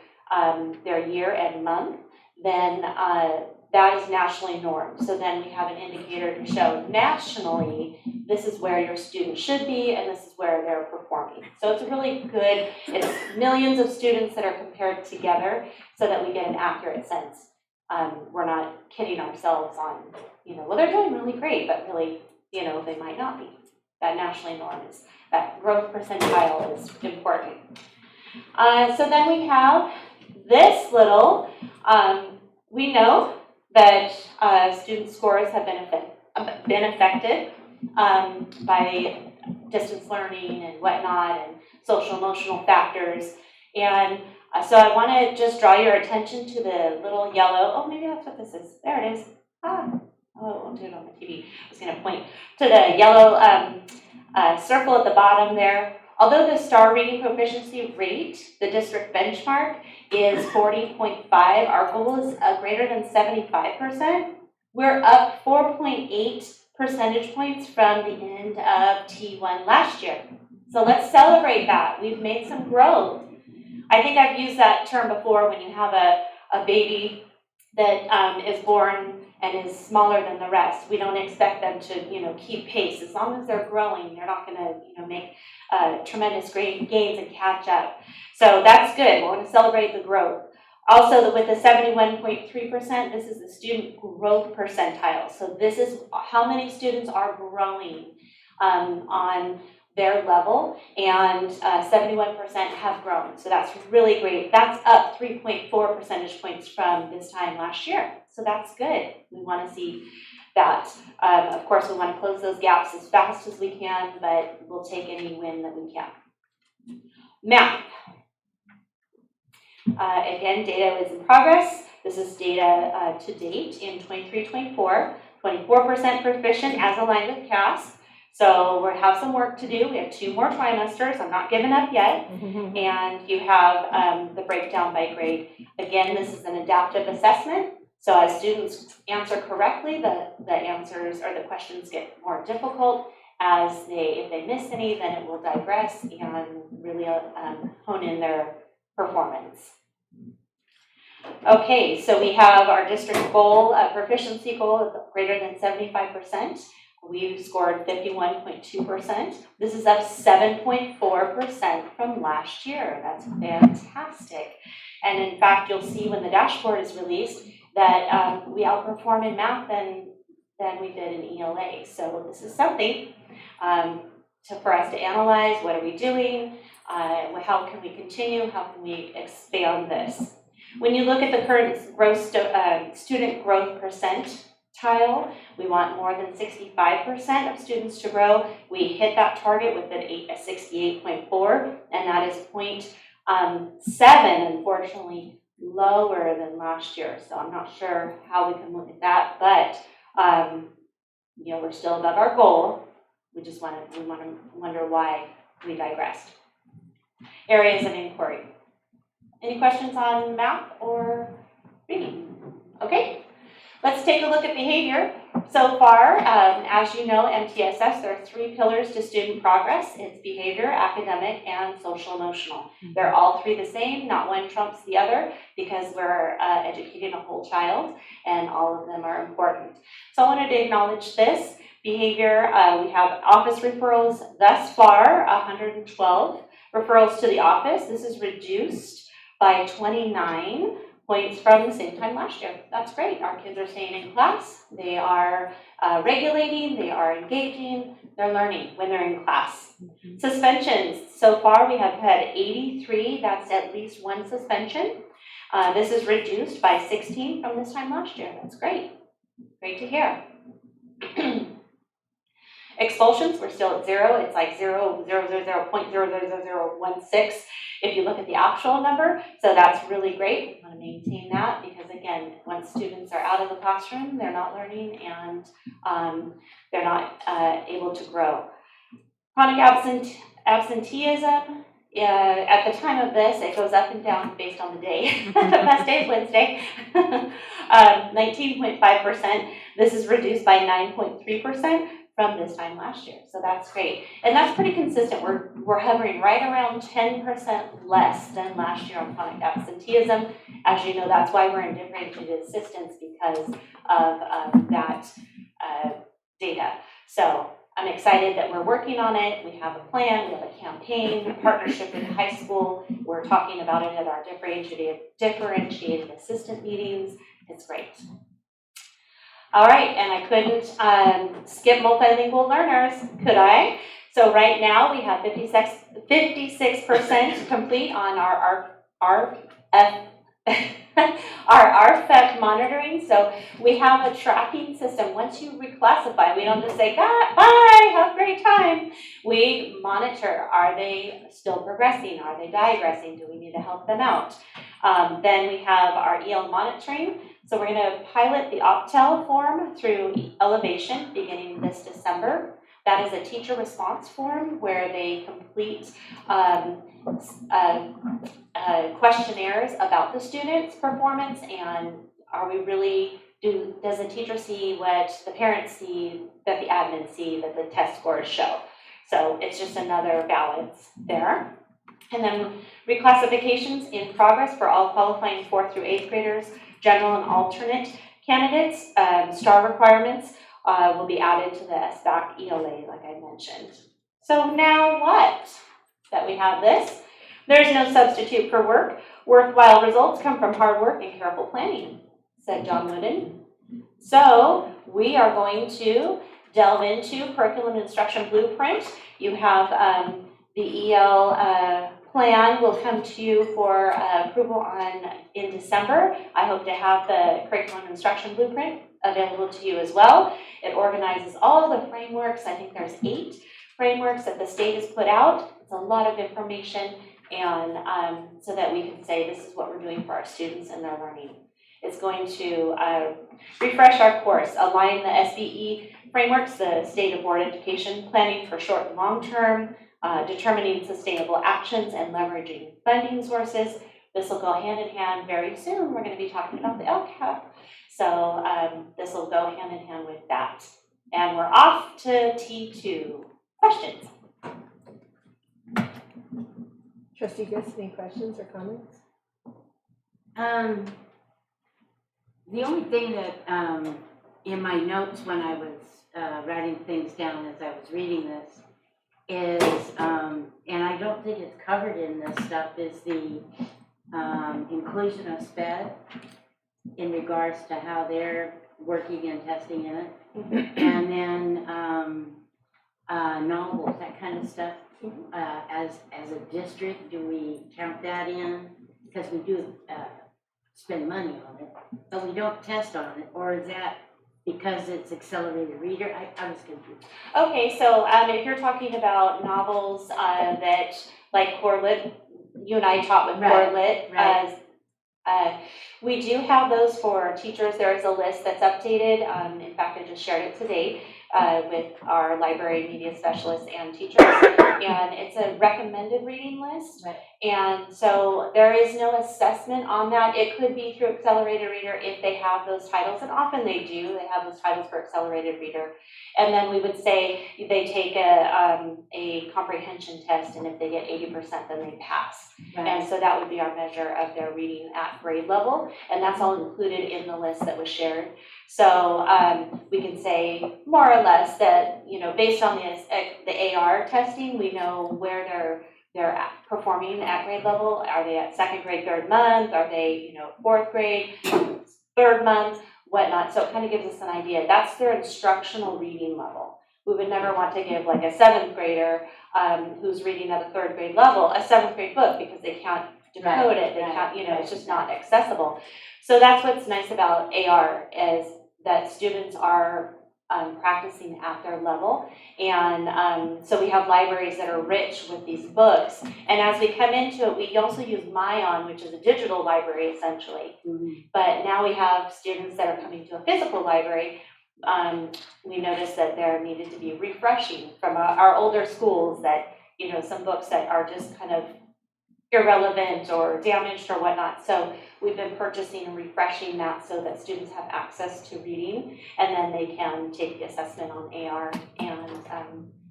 [SPEAKER 4] year and month, then that is nationally normed. So then we have an indicator to show nationally, this is where your student should be and this is where they're performing. So it's really good. It's millions of students that are compared together so that we get an accurate sense. We're not kidding ourselves on, well, they're doing really great, but really, they might not be. That nationally norm is, that growth percentile is important. So then we have this little, we know that student scores have been affected by distance learning and whatnot and social emotional factors. And so I want to just draw your attention to the little yellow, oh, maybe that's what this is. There it is. Oh, I won't do it on the TV. I was going to point to the yellow circle at the bottom there. Although the STAR reading proficiency rate, the district benchmark, is 40.5, our goal is greater than 75%. We're up 4.8 percentage points from the end of T1 last year. So let's celebrate that. We've made some growth. I think I've used that term before when you have a baby that is born and is smaller than the rest. We don't expect them to, keep pace. As long as they're growing, they're not going to, make tremendous gains and catch up. So that's good. We want to celebrate the growth. Also, with the 71.3%, this is the student growth percentile. So this is how many students are growing on their level, and 71% have grown. So that's really great. That's up 3.4 percentage points from this time last year. So that's good. We want to see that. Of course, we want to close those gaps as fast as we can, but we'll take any win that we can. Math. Again, data is in progress. This is data to date in 23-24. 24% proficient as aligned with CAS. So we have some work to do. We have 2 more trimesters. I'm not giving up yet. And you have the breakdown by grade. Again, this is an adaptive assessment. So as students answer correctly, the answers or the questions get more difficult. If they miss any, then it will digress and really hone in their performance. Okay, so we have our district goal, proficiency goal of greater than 75%. We've scored 51.2%. This is up 7.4% from last year. That's fantastic. And in fact, you'll see when the dashboard is released that we outperform in math than we did in ELA. So this is something for us to analyze. What are we doing? How can we continue? How can we expand this? When you look at the current student growth percentile, we want more than 65% of students to grow. We hit that target with a 68.4, and that is 0.7, unfortunately, lower than last year. So I'm not sure how we can look at that, but we're still above our goal. We wonder why we digressed. Areas of inquiry. Any questions on math or reading? Okay, let's take a look at behavior. So far, as you know, MTSS, there are 3 pillars to student progress. It's behavior, academic, and social emotional. They're all 3 the same, not one trumps the other, because we're educating a whole child, and all of them are important. So I wanted to acknowledge this. Behavior, we have office referrals thus far, 112 referrals to the office. This is reduced by 29 points from the same time last year. That's great. Our kids are staying in class. They are regulating, they are engaging, they're learning when they're in class. Suspensions, so far we have had 83, that's at least 1 suspension. This is reduced by 16 from this time last year. That's great. Great to hear. Expulsions, we're still at 0. It's like 0.0000016 if you look at the actual number. So that's really great. We want to maintain that because, again, once students are out of the classroom, they're not learning and they're not able to grow. Chronic absenteeism, at the time of this, it goes up and down based on the day. The best day is Wednesday. 19.5%. This is reduced by 9.3%. From this time last year, so that's great, and that's pretty consistent. We're hovering right around 10% less than last year on chronic absenteeism. As you know, that's why we're in differentiated assistance because of that data. So I'm excited that we're working on it. We have a plan, we have a campaign, a partnership with the high school. We're talking about it at our differentiated assistant meetings. It's great. All right, and I couldn't skip multilingual learners, could I? So right now we have 56% complete on our RFEP monitoring. So we have a tracking system. Once you reclassify, we don't just say, bye, have a great time. We monitor, are they still progressing? Are they digressing? Do we need to help them out? Then we have our EL monitoring. So we're going to pilot the Optel form through Elevation beginning this December. That is a teacher response form where they complete questionnaires about the student's performance and are we really, does the teacher see what the parents see, that the admin see, that the test scores show. So it's just another balance there. And then reclassifications in progress for all qualifying 4th through 8th graders. General and alternate candidates, STAR requirements will be added to the SBAC ELA, like I mentioned. So now what? That we have this. There's no substitute for work. Worthwhile results come from hard work and careful planning, said John Wooden. So we are going to delve into curriculum instruction blueprint. You have the EL plan will come to you for approval in December. I hope to have the curriculum instruction blueprint available to you as well. It organizes all the frameworks. I think there's 8 frameworks that the state has put out. It's a lot of information, and so that we can say this is what we're doing for our students and their learning. It's going to refresh our course, align the SBE frameworks, the State of Board Education planning for short and long term, determining sustainable actions and leveraging funding sources. This will go hand in hand very soon. We're going to be talking about the LCAP. So this will go hand in hand with that. And we're off to T2. Questions?
[SPEAKER 1] Trustee Gist, any questions or comments?
[SPEAKER 7] The only thing that in my notes when I was writing things down as I was reading this is, and I don't think it's covered in this stuff, is the inclusion of SPED in regards to how they're working and testing in it. And then novels, that kind of stuff. As a district, do we count that in? Because we do spend money on it, but we don't test on it, or is that because it's accelerated reader? I was confused.
[SPEAKER 4] Okay, so if you're talking about novels that, like Core Lit, you and I taught with Core Lit, we do have those for teachers. There is a list that's updated. In fact, I just shared it today with our library media specialists and teachers. and it's a recommended reading list. And so there is no assessment on that. It could be through Accelerated Reader if they have those titles, and often they do. They have those titles for Accelerated Reader. And then we would say they take a comprehension test, and if they get 80%, then they pass. And so that would be our measure of their reading at grade level, and that's all included in the list that was shared. So we can say more or less that, you know, based on the AR testing, we know where they're performing at grade level. Are they at second grade, third month? Are they, you know, fourth grade, third month, whatnot? So it kind of gives us an idea. That's their instructional reading level. We would never want to give like a seventh grader who's reading at a third grade level a seventh grade book because they can't decode it. They can't, you know, it's just not accessible. So that's what's nice about AR is that students are practicing at their level. And so we have libraries that are rich with these books. And as we come into it, we also use MyOn, which is a digital library essentially. But now we have students that are coming to a physical library. We noticed that there needed to be refreshing from our older schools, that, you know, some books that are just kind of irrelevant or damaged or whatnot. So we've been purchasing and refreshing that so that students have access to reading, and then they can take the assessment on AR, and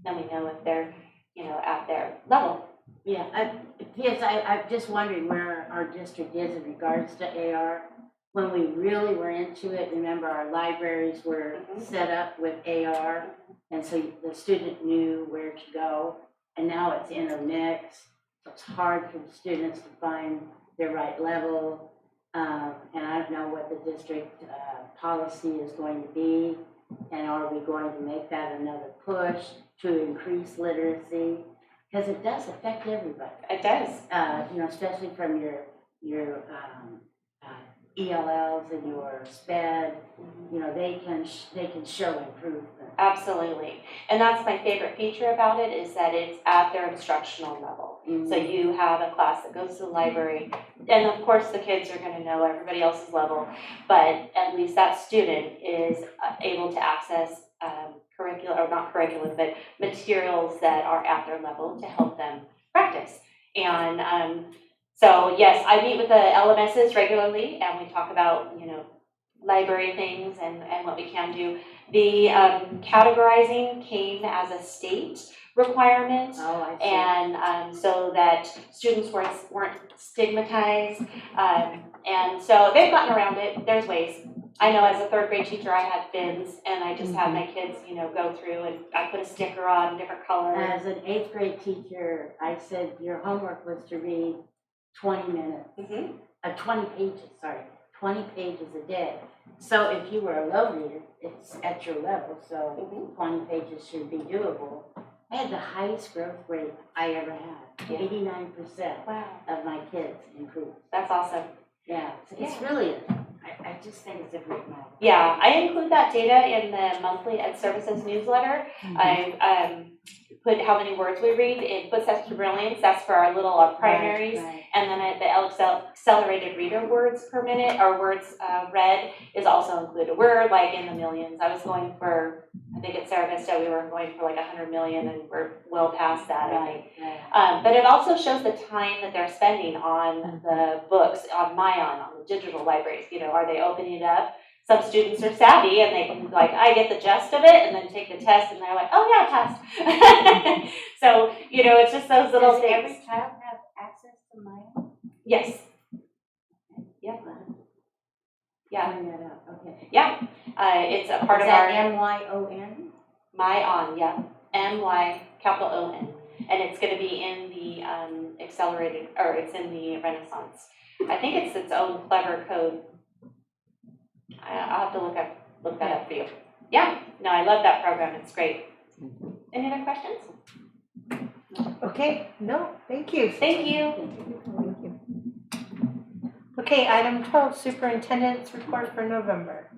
[SPEAKER 4] then we know if they're, you know, at their level.
[SPEAKER 7] Yeah, yes, I'm just wondering where our district is in regards to AR. When we really were into it, remember our libraries were set up with AR, and so the student knew where to go, and now it's intermixed. So it's hard for the students to find their right level, and I don't know what the district policy is going to be, and are we going to make that another push to increase literacy? Because it does affect everybody.
[SPEAKER 4] It does.
[SPEAKER 7] You know, especially from your ELLs and your SPED, you know, they can show improvement.
[SPEAKER 4] Absolutely. And that's my favorite feature about it, is that it's at their instructional level. So you have a class that goes to the library, and of course the kids are going to know everybody else's level, but at least that student is able to access curriculum, or not curriculum, but materials that are at their level to help them practice. And so yes, I meet with the LMSs regularly, and we talk about, you know, library things and what we can do. The categorizing came as a state requirement, and so that students weren't stigmatized, and so they've gotten around it. There's ways. I know as a third grade teacher, I had bins, and I just had my kids, you know, go through, and I put a sticker on different colors.
[SPEAKER 7] As an 8th grade teacher, I said your homework was to read 20 minutes, 20 pages, 20 pages a day. So if you were a low reader, it's at your level, so 20 pages should be doable. I had the highest growth rate I ever had. 89% of my kids improved.
[SPEAKER 4] That's awesome.
[SPEAKER 7] Yeah, it's really, I just think it's a great model.
[SPEAKER 4] Yeah, I include that data in the monthly Ed Services newsletter. I put how many words we read. It puts us to brilliance. That's for our little primaries. And then the accelerated reader words per minute, or words read, is also included. We're like in the millions. I was going for, I think at Sarah Vista, we were going for like 100 million, and we're well past that, I think. But it also shows the time that they're spending on the books, on MyOn, on the digital libraries. You know, are they opening it up? Some students are savvy, and they can, like, I get the gist of it, and then take the test, and they're like, oh yeah, I passed. So, you know, it's just those little
[SPEAKER 7] Does
[SPEAKER 4] things.
[SPEAKER 7] every child have access to MyOn?
[SPEAKER 4] Yes. Yeah. Yeah.
[SPEAKER 7] Find that out. Okay.
[SPEAKER 4] Yeah. It's a part
[SPEAKER 7] Is
[SPEAKER 4] of our
[SPEAKER 7] that MYON?
[SPEAKER 4] MyOn, yeah. MY capital ON. And it's going to be in the accelerated, or it's in the Renaissance. I think it's its own clever code. I'll have to look that up for you. Yeah. No, I love that program. It's great. Any other questions?
[SPEAKER 1] Okay, no, thank you.
[SPEAKER 4] Thank you.
[SPEAKER 1] Thank you. Okay, item 12, superintendent's report for November.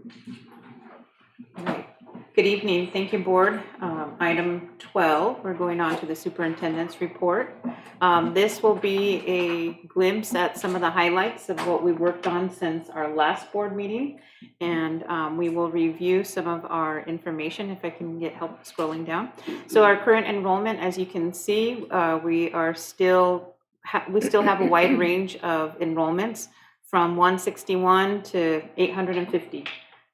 [SPEAKER 5] Good evening. Thank you, Board. Item 12, we're going on to the superintendent's report. This will be a glimpse at some of the highlights of what we worked on since our last board meeting. And we will review some of our information, if I can get help scrolling down. So our current enrollment, as you can see, we still have a wide range of enrollments from 161 to 850.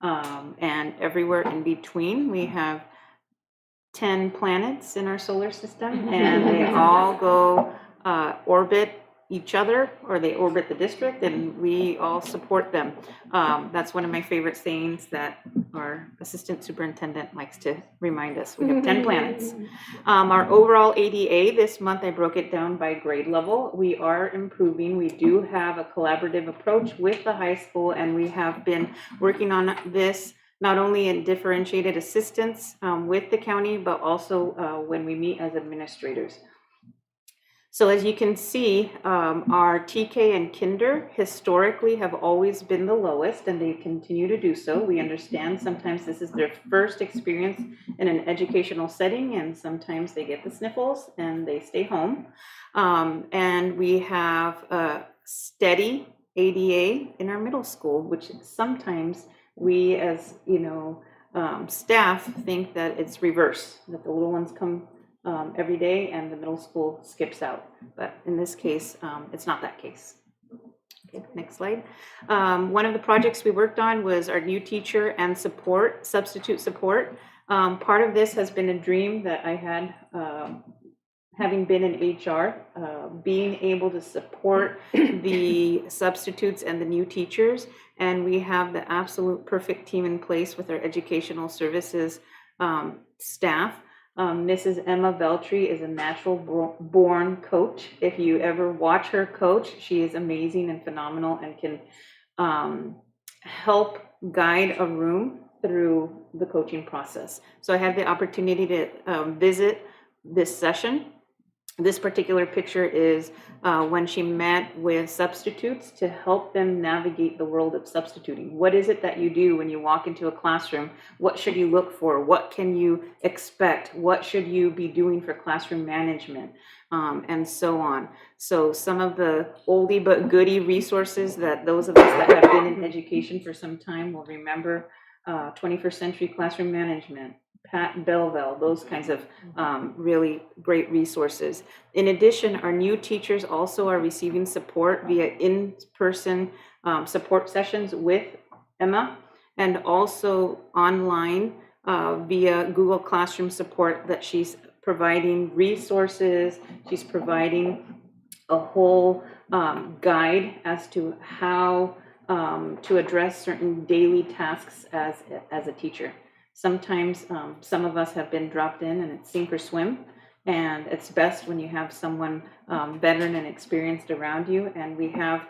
[SPEAKER 5] And everywhere in between, we have 10 planets in our solar system, and they all go orbit each other, or they orbit the district, and we all support them. That's one of my favorite sayings that our assistant superintendent likes to remind us. We have 10 planets. Our overall ADA this month, I broke it down by grade level. We are improving. We do have a collaborative approach with the high school, and we have been working on this not only in differentiated assistance with the county, but also when we meet as administrators. So as you can see, our TK and Kinder historically have always been the lowest, and they continue to do so. We understand sometimes this is their first experience in an educational setting, and sometimes they get the sniffles and they stay home. And we have a steady ADA in our middle school, which sometimes we as staff think that it's reverse, that the little ones come every day and the middle school skips out. But in this case, it's not that case. Okay, next slide. One of the projects we worked on was our new teacher and substitute support. Part of this has been a dream that I had, having been in HR, being able to support the substitutes and the new teachers. And we have the absolute perfect team in place with our educational services staff. Mrs. Emma Veltri is a natural born coach. If you ever watch her coach, she is amazing and phenomenal and can help guide a room through the coaching process. So I had the opportunity to visit this session. This particular picture is when she met with substitutes to help them navigate the world of substituting. What is it that you do when you walk into a classroom? What should you look for? What can you expect? What should you be doing for classroom management? And so on. So some of the oldie but goodie resources that those of us that have been in education for some time will remember, 21st Century Classroom Management, Pat Belleville, those kinds of really great resources. In addition, our new teachers also are receiving support via in-person support sessions with Emma, and also online via Google Classroom support that she's providing resources. She's providing a whole guide as to how to address certain daily tasks as a teacher. Sometimes some of us have been dropped in and it's sink or swim, and it's best when you have someone veteran and experienced around you. And we have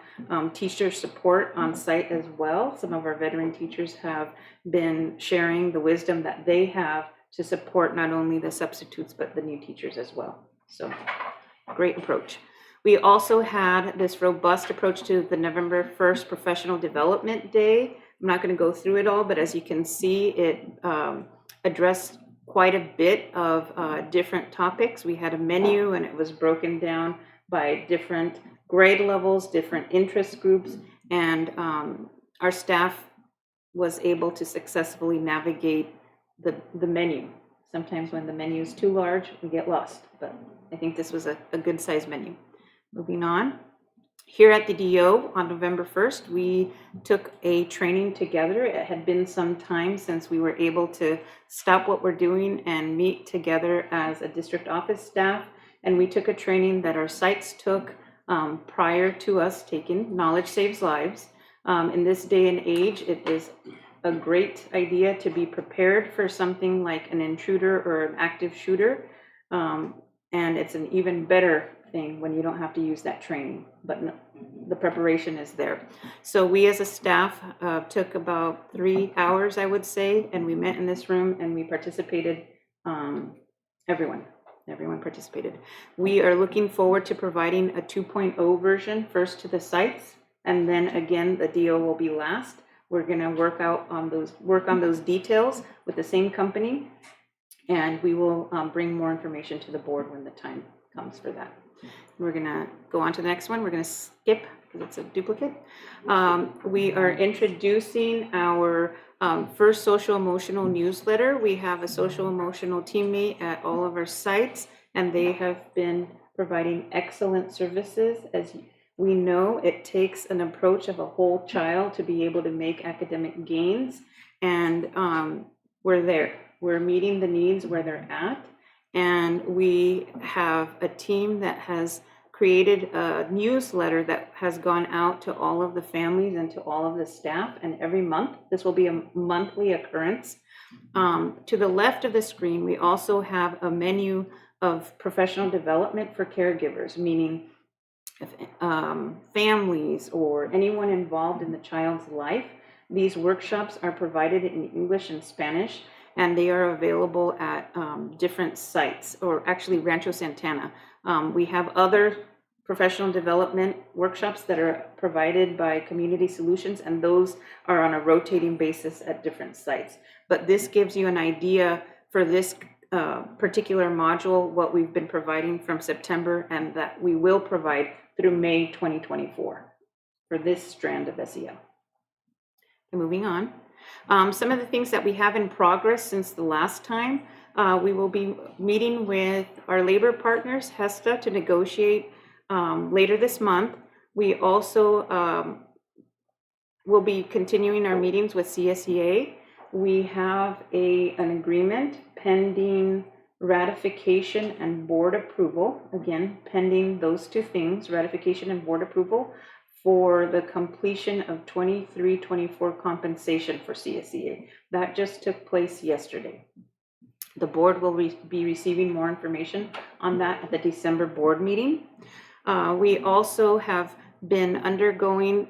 [SPEAKER 5] teacher support on site as well. Some of our veteran teachers have been sharing the wisdom that they have to support not only the substitutes but the new teachers as well. So great approach. We also had this robust approach to the November 1st Professional Development Day. I'm not going to go through it all, but as you can see, it addressed quite a bit of different topics. We had a menu, and it was broken down by different grade levels, different interest groups, and our staff was able to successfully navigate the menu. Sometimes when the menu is too large, we get lost, but I think this was a good size menu. Moving on. Here at the DO on November 1st, we took a training together. It had been some time since we were able to stop what we're doing and meet together as a district office staff. And we took a training that our sites took prior to us taking Knowledge Saves Lives. In this day and age, it is a great idea to be prepared for something like an intruder or an active shooter. And it's an even better thing when you don't have to use that training, but no, the preparation is there. So we as a staff took about 3 hours, I would say, and we met in this room and we participated, everyone participated. We are looking forward to providing a 2.0 version first to the sites, and then again, the DO will be last. We're going to work on those details with the same company, and we will bring more information to the board when the time comes for that. We're going to go on to the next one. We're going to skip because it's a duplicate. We are introducing our first social emotional newsletter. We have a social emotional teammate at all of our sites, and they have been providing excellent services. As we know, it takes an approach of a whole child to be able to make academic gains, and we're there. We're meeting the needs where they're at, and we have a team that has created a newsletter that has gone out to all of the families and to all of the staff, and every month, this will be a monthly occurrence. To the left of the screen, we also have a menu of professional development for caregivers, meaning families or anyone involved in the child's life. These workshops are provided in English and Spanish, and they are available at different sites, or actually Rancho Santana. We have other professional development workshops that are provided by Community Solutions, and those are on a rotating basis at different sites. But this gives you an idea for this particular module, what we've been providing from September, and that we will provide through May 2024 for this strand of SEL. And moving on. Some of the things that we have in progress since the last time, we will be meeting with our labor partners, HESTA, to negotiate later this month. We also will be continuing our meetings with CSEA. We have an agreement pending ratification and board approval. Again, pending those two things, ratification and board approval, for the completion of 23-24 compensation for CSEA. That just took place yesterday. The board will be receiving more information on that at the December board meeting. We also have been undergoing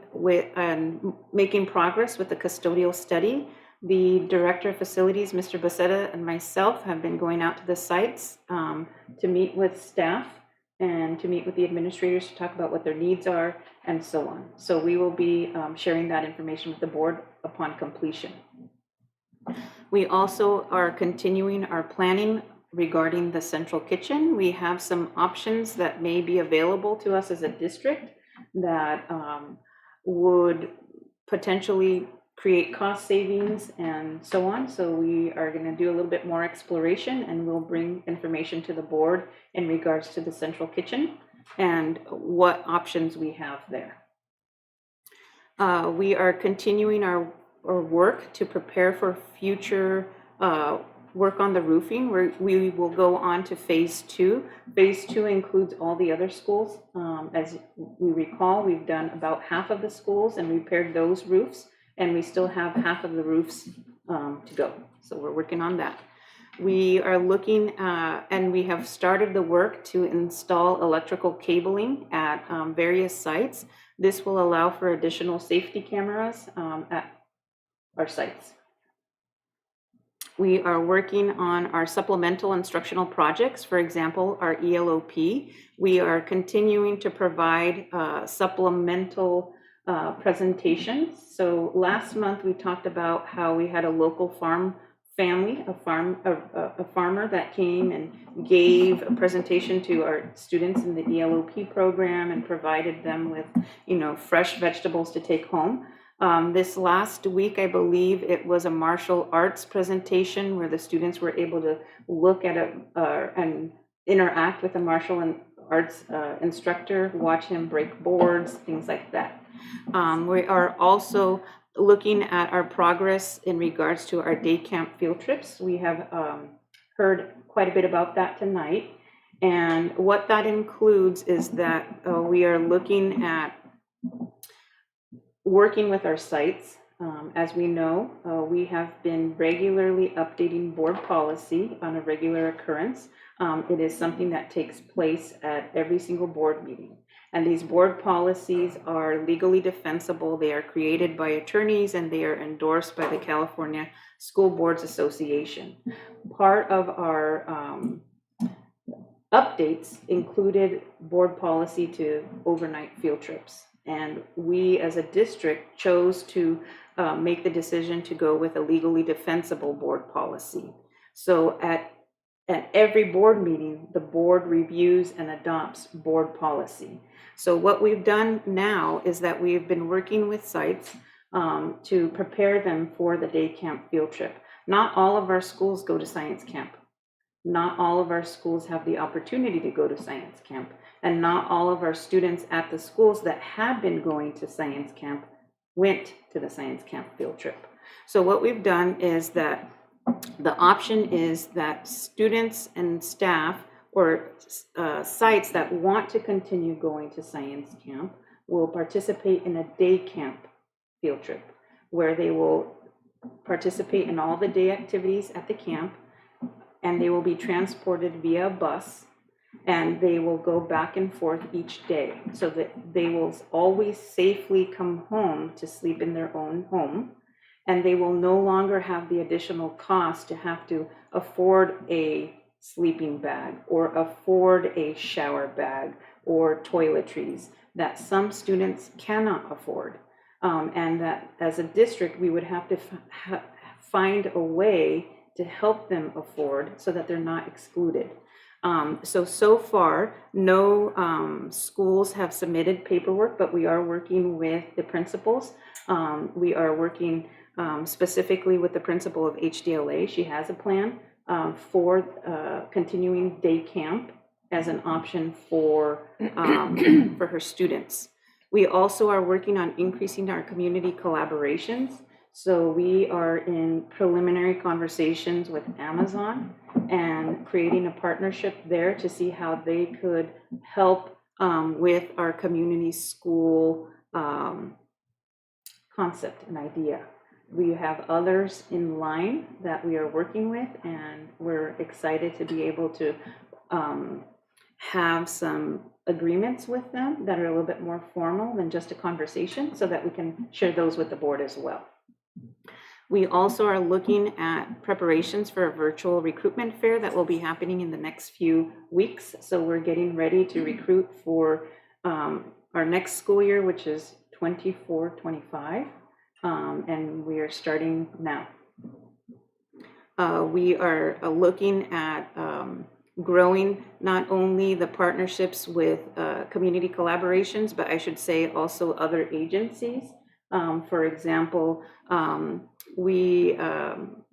[SPEAKER 5] and making progress with the custodial study. The Director of Facilities, Mr. Becerra, and myself have been going out to the sites to meet with staff and to meet with the administrators to talk about what their needs are and so on. So we will be sharing that information with the board upon completion. We also are continuing our planning regarding the central kitchen. We have some options that may be available to us as a district that would potentially create cost savings and so on. So we are going to do a little bit more exploration, and we'll bring information to the board in regards to the central kitchen and what options we have there. We are continuing our work to prepare for future work on the roofing. We will go on to phase 2. Phase 2 includes all the other schools. As we recall, we've done about half of the schools and repaired those roofs, and we still have half of the roofs to go. So we're working on that. We are looking and we have started the work to install electrical cabling at various sites. This will allow for additional safety cameras at our sites. We are working on our supplemental instructional projects, for example, our ELOP. We are continuing to provide supplemental presentations. So last month we talked about how we had a local farm family, a farmer that came and gave a presentation to our students in the ELOP program and provided them with, fresh vegetables to take home. This last week, I believe it was a martial arts presentation where the students were able to look at and interact with a martial arts instructor, watch him break boards, things like that. We are also looking at our progress in regards to our day camp field trips. We have heard quite a bit about that tonight. And what that includes is that we are looking at working with our sites. As we know, we have been regularly updating board policy on a regular occurrence. It is something that takes place at every single board meeting. And these board policies are legally defensible. They are created by attorneys and they are endorsed by the California School Boards Association. Part of our updates included board policy to overnight field trips. And we, as a district, chose to make the decision to go with a legally defensible board policy. So at every board meeting, the board reviews and adopts board policy. So what we've done now is that we've been working with sites to prepare them for the day camp field trip. Not all of our schools go to science camp. Not all of our schools have the opportunity to go to science camp. And not all of our students at the schools that had been going to science camp went to the science camp field trip. So what we've done is that the option is that students and staff or sites that want to continue going to science camp will participate in a day camp field trip, where they will participate in all the day activities at the camp, and they will be transported via bus, and they will go back and forth each day, so that they will always safely come home to sleep in their own home, and they will no longer have the additional cost to have to afford a sleeping bag or afford a shower bag or toiletries that some students cannot afford. And that as a district, we would have to find a way to help them afford so that they're not excluded. So far, no schools have submitted paperwork, but we are working with the principals. We are working specifically with the principal of HDLA. She has a plan for continuing day camp as an option for her students. We also are working on increasing our community collaborations. So we are in preliminary conversations with Amazon and creating a partnership there to see how they could help with our community school concept and idea. We have others in line that we are working with, and we're excited to be able to have some agreements with them that are a little bit more formal than just a conversation, so that we can share those with the board as well. We also are looking at preparations for a virtual recruitment fair that will be happening in the next few weeks. So we're getting ready to recruit for our next school year, which is 24-25, and we are starting now. We are looking at growing not only the partnerships with community collaborations, but I should say also other agencies. For example,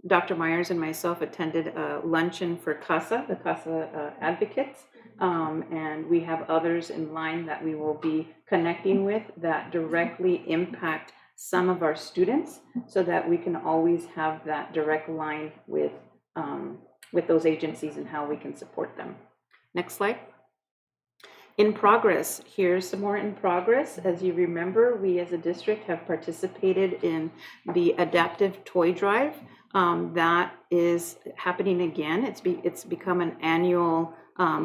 [SPEAKER 5] Dr. Myers and myself attended a luncheon for CASA, the CASA advocates, and we have others in line that we will be connecting with that directly impact some of our students, so that we can always have that direct line with those agencies and how we can support them. Next slide. In progress, here's some more in progress. As you remember, we as a district have participated in the adaptive toy drive. That is happening again. It's become an annual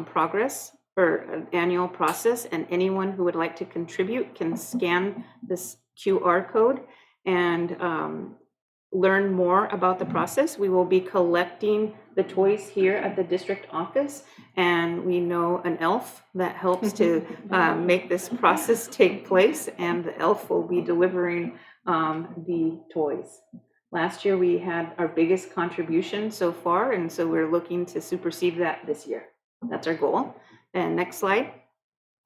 [SPEAKER 5] progress or an annual process, and anyone who would like to contribute can scan this QR code and learn more about the process. We will be collecting the toys here at the district office, and we know an elf that helps to make this process take place, and the elf will be delivering the toys. Last year we had our biggest contribution so far, and so we're looking to supersede that this year. That's our goal. And next slide.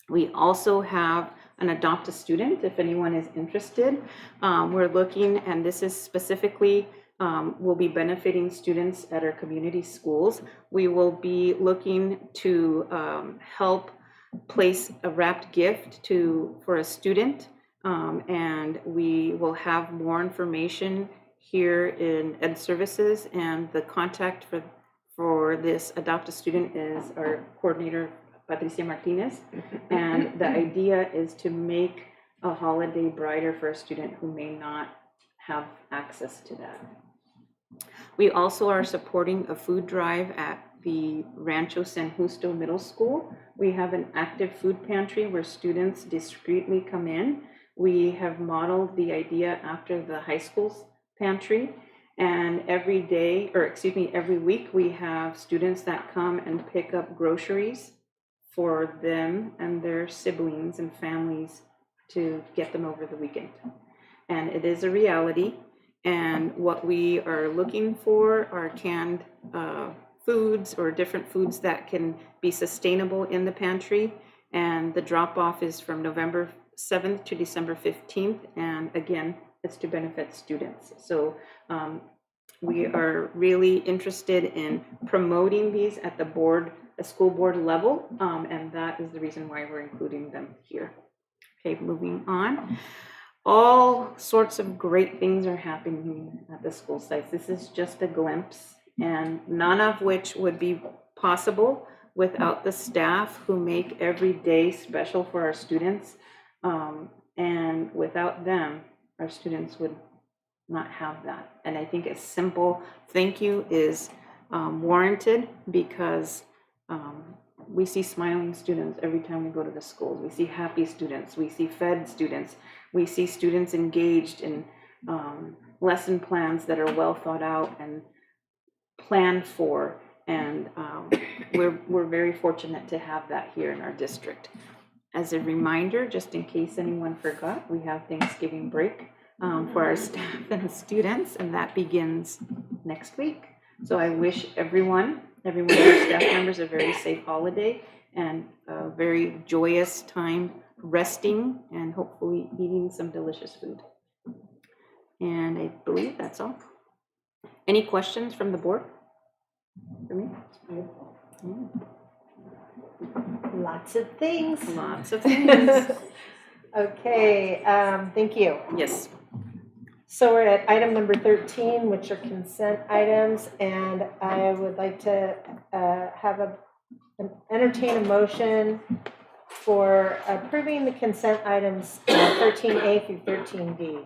[SPEAKER 5] We also have an Adopt a Student, if anyone is interested. We're looking, and this is specifically will be benefiting students at our community schools. We will be looking to help place a wrapped gift for a student, and we will have more information here in Ed Services, and the contact for this Adopt a Student is our coordinator, Patricia Martinez, and the idea is to make a holiday brighter for a student who may not have access to that. We also are supporting a food drive at the Rancho San Justo Middle School. We have an active food pantry where students discreetly come in. We have modeled the idea after the high school's pantry, and every week we have students that come and pick up groceries for them and their siblings and families to get them over the weekend. And it is a reality. And what we are looking for are canned foods or different foods that can be sustainable in the pantry. And the drop-off is from November 7th to December 15th. And again, it's to benefit students. So we are really interested in promoting these at the school board level. And that is the reason why we're including them here. Okay, moving on. All sorts of great things are happening at the school sites. This is just a glimpse, and none of which would be possible without the staff who make every day special for our students. And without them, our students would not have that. And I think a simple thank you is warranted, because we see smiling students every time we go to the schools. We see happy students. We see fed students. We see students engaged in lesson plans that are well thought out and planned for. And we're very fortunate to have that here in our district. As a reminder, just in case anyone forgot, we have Thanksgiving break for our staff and students, and that begins next week. So I wish everyone of our staff members a very safe holiday and a very joyous time resting and hopefully eating some delicious food. And I believe that's all. Any questions from the board for me?
[SPEAKER 1] Lots of things.
[SPEAKER 5] Lots of things.
[SPEAKER 1] Okay, thank you.
[SPEAKER 5] Yes.
[SPEAKER 1] So we're at item number 13, which are consent items, and I would like to entertain a motion for approving the consent items 13A through 13D.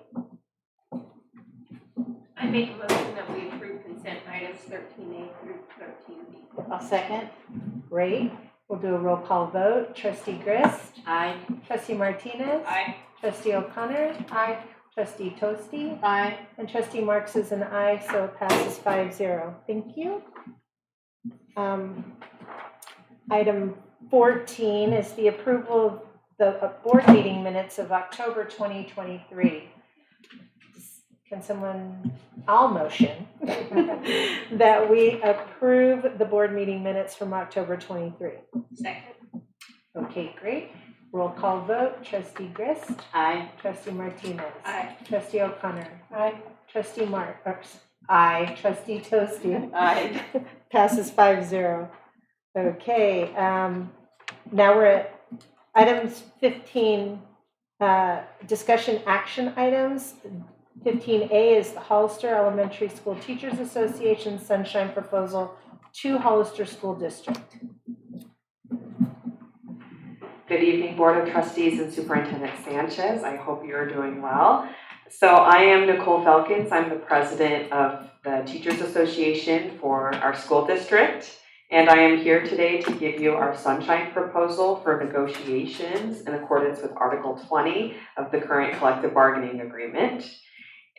[SPEAKER 8] I make a motion that we approve consent items 13A through 13D.
[SPEAKER 2] I'll second.
[SPEAKER 1] Great. We'll do a roll call vote. Trustee Grist?
[SPEAKER 7] Aye.
[SPEAKER 1] Trustee Martinez?
[SPEAKER 8] Aye.
[SPEAKER 1] Trustee O'Connor?
[SPEAKER 8] Aye.
[SPEAKER 1] Trustee Toasty?
[SPEAKER 2] Aye.
[SPEAKER 1] And Trustee Marks is an aye, so it passes 5-0. Thank you. Item 14 is the approval of the board meeting minutes of October 2023. I'll motion that we approve the board meeting minutes from October 23.
[SPEAKER 8] Second.
[SPEAKER 1] Okay, great. Roll call vote. Trustee Grist?
[SPEAKER 2] Aye.
[SPEAKER 1] Trustee Martinez?
[SPEAKER 8] Aye.
[SPEAKER 1] Trustee O'Connor?
[SPEAKER 8] Aye.
[SPEAKER 1] Trustee Marks? Aye. Trustee Toasty?
[SPEAKER 2] Aye.
[SPEAKER 1] Passes 5-0. Okay, now we're at items 15, discussion action items. 15A is the Hollister Elementary School Teachers Association Sunshine Proposal to Hollister School District.
[SPEAKER 3] Good evening, Board of Trustees and Superintendent Sanchez. I hope you're doing well. So I am Nicole Felkins. I'm the president of the Teachers Association for our school district. And I am here today to give you our sunshine proposal for negotiations in accordance with Article 20 of the current collective bargaining agreement.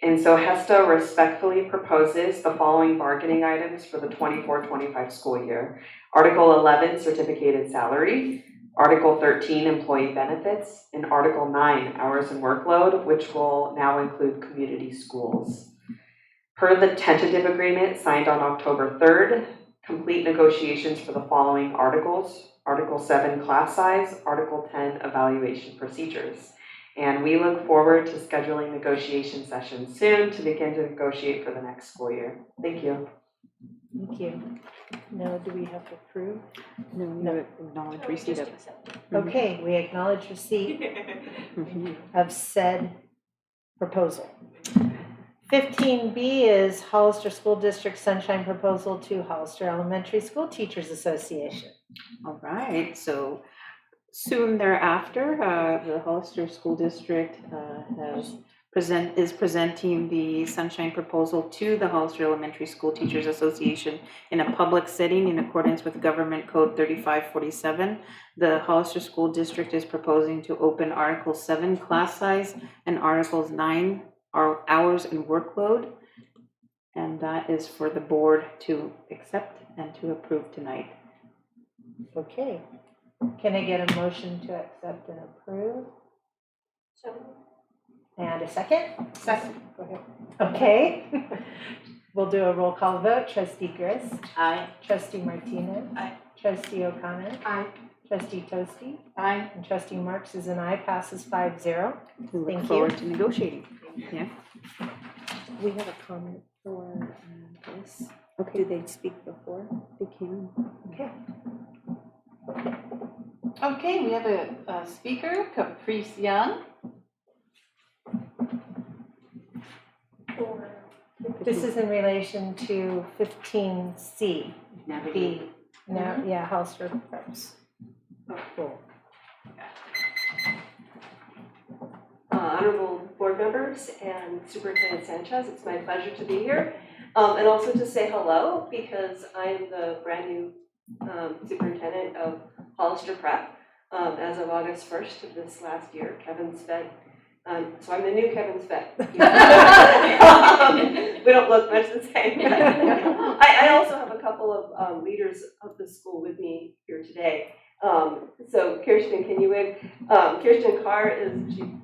[SPEAKER 3] And so HESTA respectfully proposes the following bargaining items for the 24-25 school year. Article 11, certificated salary. Article 13, employee benefits. And Article 9, hours and workload, which will now include community schools. Per the tentative agreement signed on October 3rd, complete negotiations for the following articles. Article 7, class size. Article 10, evaluation procedures. And we look forward to scheduling negotiation sessions soon to begin to negotiate for the next school year. Thank you.
[SPEAKER 1] Thank you. Now, do we have to approve?
[SPEAKER 5] No, acknowledge receipt of it.
[SPEAKER 1] Okay, we acknowledge receipt of said proposal. 15B is Hollister School District Sunshine Proposal to Hollister Elementary School Teachers Association.
[SPEAKER 5] All right, so soon thereafter, the Hollister School District is presenting the Sunshine Proposal to the Hollister Elementary School Teachers Association in a public setting in accordance with Government Code 3547. The Hollister School District is proposing to open Article 7, class size, and Articles 9, hours and workload. And that is for the board to accept and to approve tonight.
[SPEAKER 1] Okay. Can I get a motion to accept and approve? And a second?
[SPEAKER 2] Second.
[SPEAKER 1] Go ahead. Okay. We'll do a roll call vote. Trustee Grist?
[SPEAKER 7] Aye.
[SPEAKER 1] Trustee Martinez?
[SPEAKER 7] Aye.
[SPEAKER 1] Trustee O'Connor?
[SPEAKER 2] Aye.
[SPEAKER 1] Trustee Tosti?
[SPEAKER 2] Aye.
[SPEAKER 1] And Trustee Marks is an aye, passes 5-0.
[SPEAKER 5] We
[SPEAKER 1] Thank
[SPEAKER 5] look
[SPEAKER 1] you.
[SPEAKER 5] forward to negotiating. Yeah.
[SPEAKER 9] We have a comment for this.
[SPEAKER 5] Okay.
[SPEAKER 9] Do they speak before?
[SPEAKER 5] They can.
[SPEAKER 1] Okay.
[SPEAKER 2] Okay, we have a speaker, Caprice Young.
[SPEAKER 1] This is in relation to 15C.
[SPEAKER 7] Navigate.
[SPEAKER 1] Now, yeah, Hollister Preps.
[SPEAKER 22] Honorable board members and Superintendent Sanchez, it's my pleasure to be here. And also to say hello, because I'm the brand new superintendent of Hollister Prep as of August 1st of this last year. Kevin Sved. So I'm the new Kevin Sved. We don't look much the same. I also have a couple of leaders of the school with me here today. So Kirsten, can you wave? Kirsten Carr is,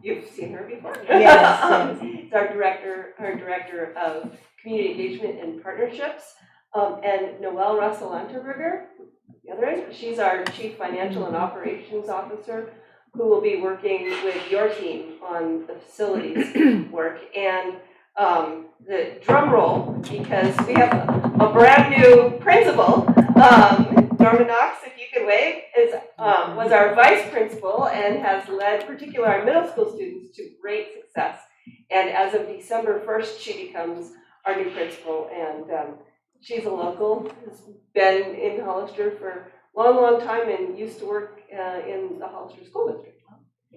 [SPEAKER 22] you've seen her before?
[SPEAKER 1] Yes.
[SPEAKER 22] It's our director of community engagement and partnerships. And Noelle Russell Unterberger, the other end, she's our chief financial and operations officer, who will be working with your team on the facilities work. And the drum roll, because we have a brand new principal, Norma Knox, if you could wave, was our vice principal and has led particularly our middle school students to great success. And as of December 1st, she becomes our new principal. And she's a local, has been in Hollister for a long, long time and used to work in the Hollister School District.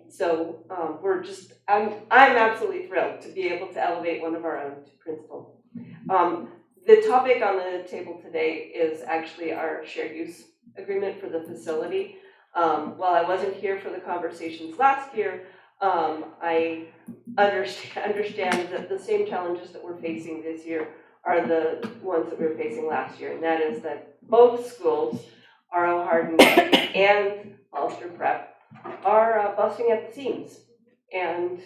[SPEAKER 22] So I'm absolutely thrilled to be able to elevate one of our own to principal. The topic on the table today is actually our shared use agreement for the facility. While I wasn't here for the conversations last year, I understand that the same challenges that we're facing this year are the ones that we were facing last year, and that is that both schools, R.O. Hardin and Hollister Prep, are busting at the seams. And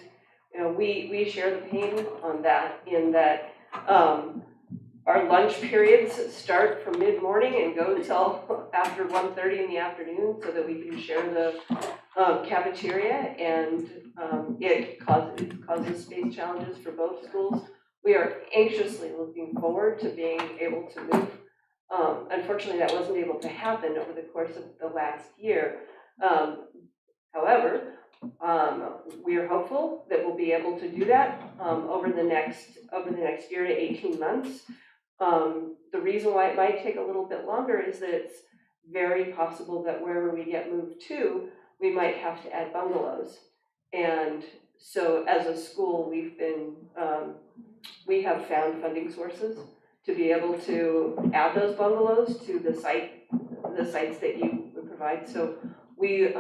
[SPEAKER 22] we share the pain on that, in that our lunch periods start from mid-morning and go till after 1:30 in the afternoon so that we can share the cafeteria, and it causes space challenges for both schools. We are anxiously looking forward to being able to move. Unfortunately, that wasn't able to happen over the course of the last year. However, we are hopeful that we'll be able to do that over the next year to 18 months. The reason why it might take a little bit longer is that it's very possible that wherever we get moved to, we might have to add bungalows. And so as a school, we have found funding sources to be able to add those bungalows to the sites that you would provide. So we're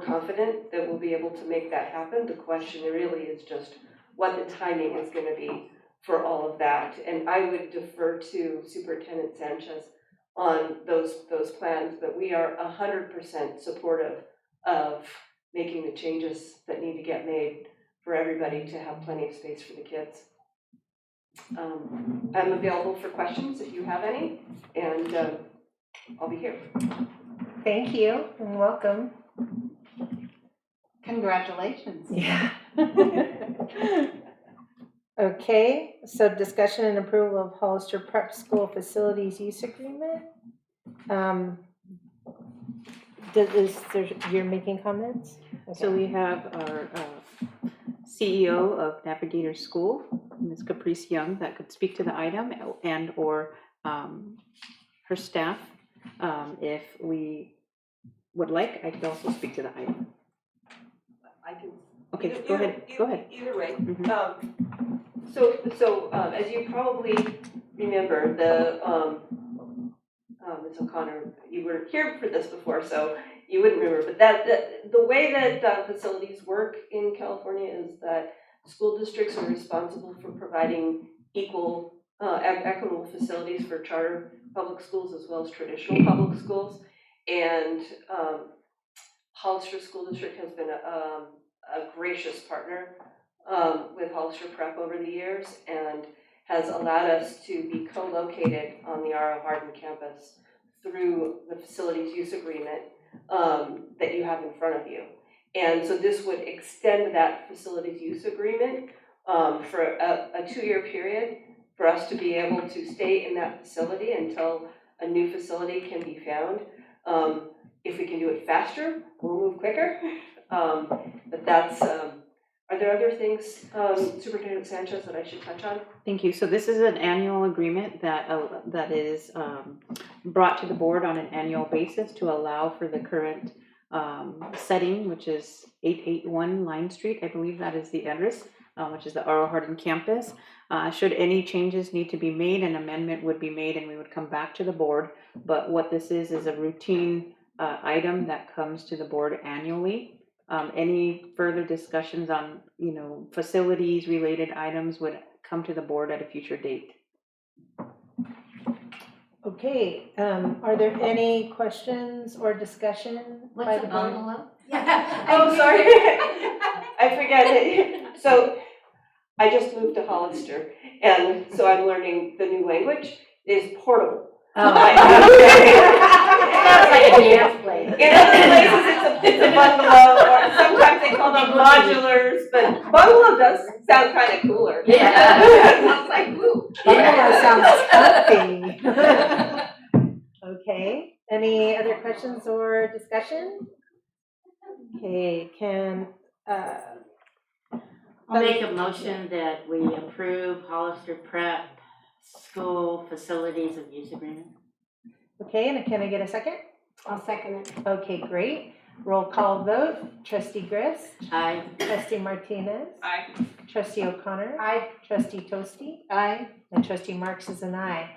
[SPEAKER 22] confident that we'll be able to make that happen. The question really is just what the timing is going to be for all of that. And I would defer to Superintendent Sanchez on those plans, but we are 100% supportive of making the changes that need to get made for everybody to have plenty of space for the kids. I'm available for questions if you have any, and I'll be here.
[SPEAKER 1] Thank you and welcome.
[SPEAKER 2] Congratulations.
[SPEAKER 1] Yeah. Okay, so discussion and approval of Hollister Prep School Facilities Use Agreement. You're making comments? Okay.
[SPEAKER 5] So we have our CEO of Navigator School, Ms. Caprice Young, that could speak to the item, and or her staff. If we would like, I could also speak to the item.
[SPEAKER 22] I can.
[SPEAKER 5] Okay, go ahead.
[SPEAKER 22] Either way.
[SPEAKER 5] Mm-hmm.
[SPEAKER 22] So as you probably remember, Ms. O'Connor, you were here for this before, so you wouldn't remember. But the way that facilities work in California is that school districts are responsible for providing equitable facilities for charter public schools as well as traditional public schools. And Hollister School District has been a gracious partner with Hollister Prep over the years and has allowed us to be co-located on the R.O. Hardin campus through the facilities use agreement that you have in front of you. And so this would extend that facilities use agreement for a 2-year period for us to be able to stay in that facility until a new facility can be found. If we can do it faster, we'll move quicker. But that's, are there other things, Superintendent Sanchez, that I should touch on?
[SPEAKER 5] Thank you. So this is an annual agreement that is brought to the board on an annual basis to allow for the current setting, which is 881 Line Street. I believe that is the address, which is the R.O. Hardin campus. Should any changes need to be made, an amendment would be made and we would come back to the board. But what this is a routine item that comes to the board annually. Any further discussions on, facilities related items would come to the board at a future date.
[SPEAKER 1] Okay, are there any questions or discussion by
[SPEAKER 6] What's
[SPEAKER 1] the
[SPEAKER 6] a
[SPEAKER 1] board?
[SPEAKER 6] bungalow?
[SPEAKER 22] Oh, sorry. I forget it. So I just moved to Hollister, and so I'm learning the new language is portable.
[SPEAKER 6] Oh.
[SPEAKER 22] Sounds
[SPEAKER 6] like a dance place.
[SPEAKER 22] In other places, it's a bungalow, or sometimes they call them modulars, but bungalow does sound kind of cooler.
[SPEAKER 6] Yeah.
[SPEAKER 22] It sounds like, ooh.
[SPEAKER 1] Bungalow sounds comfy. Okay, any other questions or discussion? Okay,
[SPEAKER 7] I'll make a motion that we approve Hollister Prep School Facilities of Use Agreement.
[SPEAKER 1] Okay, and can I get a second?
[SPEAKER 13] I'll second it.
[SPEAKER 1] Okay, great. Roll call vote. Trustee Grist.
[SPEAKER 7] Aye.
[SPEAKER 1] Trustee Martinez.
[SPEAKER 8] Aye.
[SPEAKER 1] Trustee O'Connor.
[SPEAKER 13] Aye.
[SPEAKER 1] Trustee Toasty. Aye. And Trustee Marks is an aye.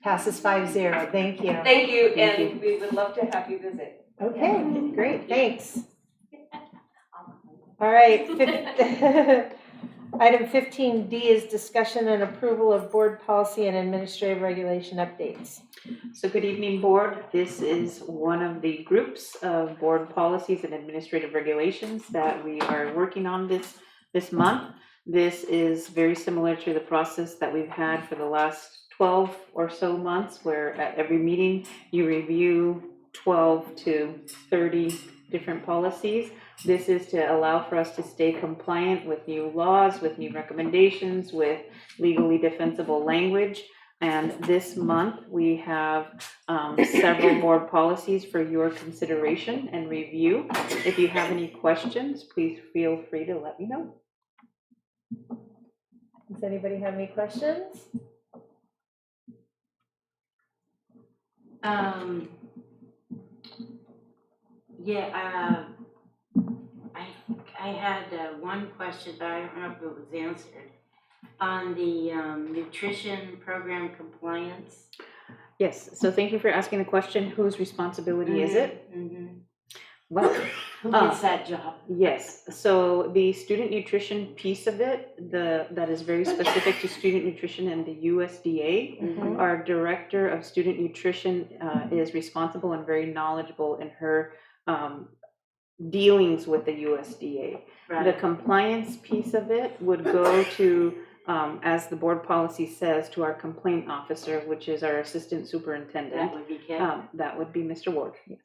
[SPEAKER 1] Passes 5-0. Thank you.
[SPEAKER 22] Thank you, and we would love to have you visit.
[SPEAKER 1] Okay, great. Thanks. All right. Item 15D is discussion and approval of board policy and administrative regulation updates.
[SPEAKER 5] So good evening, board. This is one of the groups of board policies and administrative regulations that we are working on this month. This is very similar to the process that we've had for the last 12 or so months, where at every meeting you review 12 to 30 different policies. This is to allow for us to stay compliant with new laws, with new recommendations, with legally defensible language. And this month we have several board policies for your consideration and review. If you have any questions, please feel free to let me know.
[SPEAKER 1] Does anybody have any questions?
[SPEAKER 7] I had one question, but I don't know if it was answered. On the nutrition program compliance.
[SPEAKER 5] Yes, so thank you for asking the question. Whose responsibility is it? Well,
[SPEAKER 7] who gets that job?
[SPEAKER 5] Yes, so the student nutrition piece of it, that is very specific to student nutrition and the USDA. Our director of student nutrition is responsible and very knowledgeable in her dealings with the USDA.
[SPEAKER 7] Right.
[SPEAKER 5] The compliance piece of it would go to, as the board policy says, to our complaint officer, which is our assistant superintendent.
[SPEAKER 7] That would be Kim?
[SPEAKER 5] That would be Mr. Ward, yes.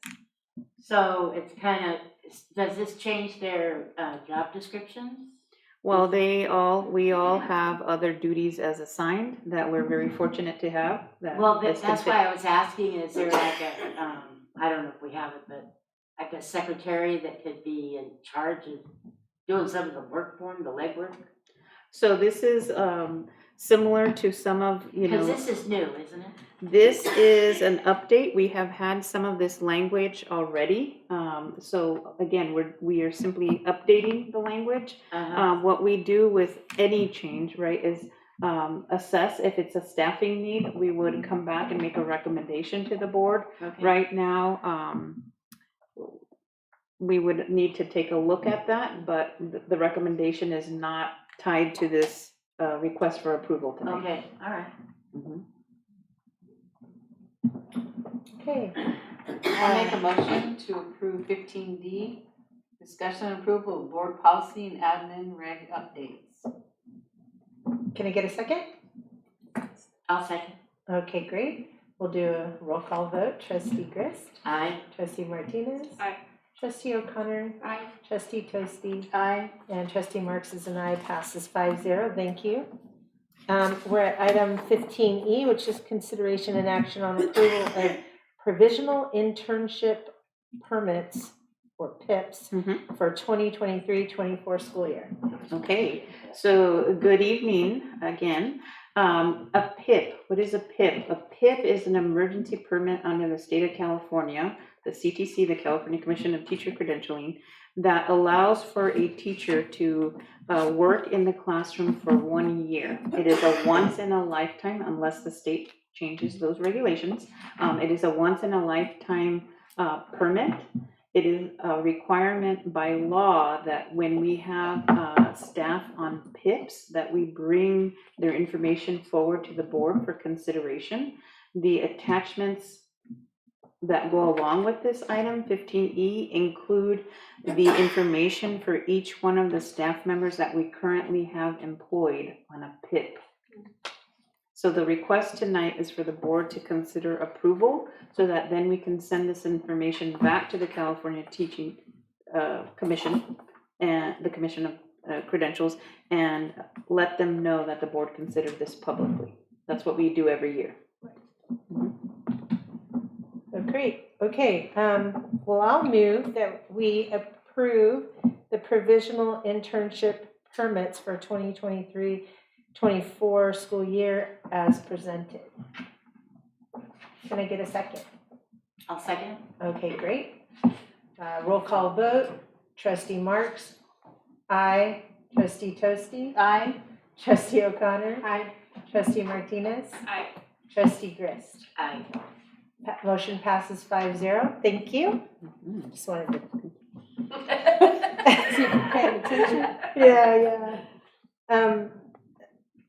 [SPEAKER 7] So it's kind of, does this change their job descriptions?
[SPEAKER 5] Well, we all have other duties as assigned that we're very fortunate to have.
[SPEAKER 7] Well, that's why I was asking, is there like a, I don't know if we have it, but like a secretary that could be in charge of doing some of the work for them, the legwork?
[SPEAKER 5] So this is similar to some of,
[SPEAKER 7] Because this is new, isn't it?
[SPEAKER 5] This is an update. We have had some of this language already. So again, we are simply updating the language. What we do with any change, right, is assess if it's a staffing need. We would come back and make a recommendation to the board.
[SPEAKER 7] Okay.
[SPEAKER 5] Right now, we would need to take a look at that, but the recommendation is not tied to this request for approval tonight.
[SPEAKER 7] Okay, all right.
[SPEAKER 1] Okay.
[SPEAKER 2] I'll make a motion to approve 15D Discussion and approval of board policy and admin reg updates.
[SPEAKER 1] Can I get a second?
[SPEAKER 7] I'll second.
[SPEAKER 1] Okay, great. We'll do a roll call vote. Trustee Grist?
[SPEAKER 7] Aye.
[SPEAKER 1] Trustee Martinez?
[SPEAKER 8] Aye.
[SPEAKER 1] Trustee O'Connor?
[SPEAKER 8] Aye.
[SPEAKER 1] Trustee Toasty?
[SPEAKER 2] Aye.
[SPEAKER 1] And Trustee Marks is an aye, passes 5-0. Thank you. We're at item 15E, which is consideration and action on approval of provisional internship permits, or PIPs, for 2023-24 school year.
[SPEAKER 5] Okay, so good evening again. A PIP, what is a PIP? A PIP is an emergency permit under the state of California, the CTC, the California Commission of Teacher Credentialing, that allows for a teacher to work in the classroom for 1 year. It is a once in a lifetime, unless the state changes those regulations. It is a once in a lifetime permit. It is a requirement by law that when we have staff on PIPs, that we bring their information forward to the board for consideration. The attachments that go along with this item, 15E, include the information for each one of the staff members that we currently have employed on a PIP. So the request tonight is for the board to consider approval so that then we can send this information back to the California Teaching Commission and the Commission of Credentials and let them know that the board considered this publicly. That's what we do every year.
[SPEAKER 1] Oh, great. Okay. Well, I'll move that we approve the provisional internship permits for 2023-24 school year as presented. Can I get a second?
[SPEAKER 7] I'll second.
[SPEAKER 1] Okay, great. Roll call vote. Trustee Marks? Aye. Trustee Toasty?
[SPEAKER 2] Aye.
[SPEAKER 1] Trustee O'Connor?
[SPEAKER 8] Aye.
[SPEAKER 1] Trustee Martinez?
[SPEAKER 8] Aye.
[SPEAKER 1] Trustee Grist?
[SPEAKER 7] Aye.
[SPEAKER 1] Motion passes 5-0. Thank you. Just wanted to see if you're paying attention. Yeah.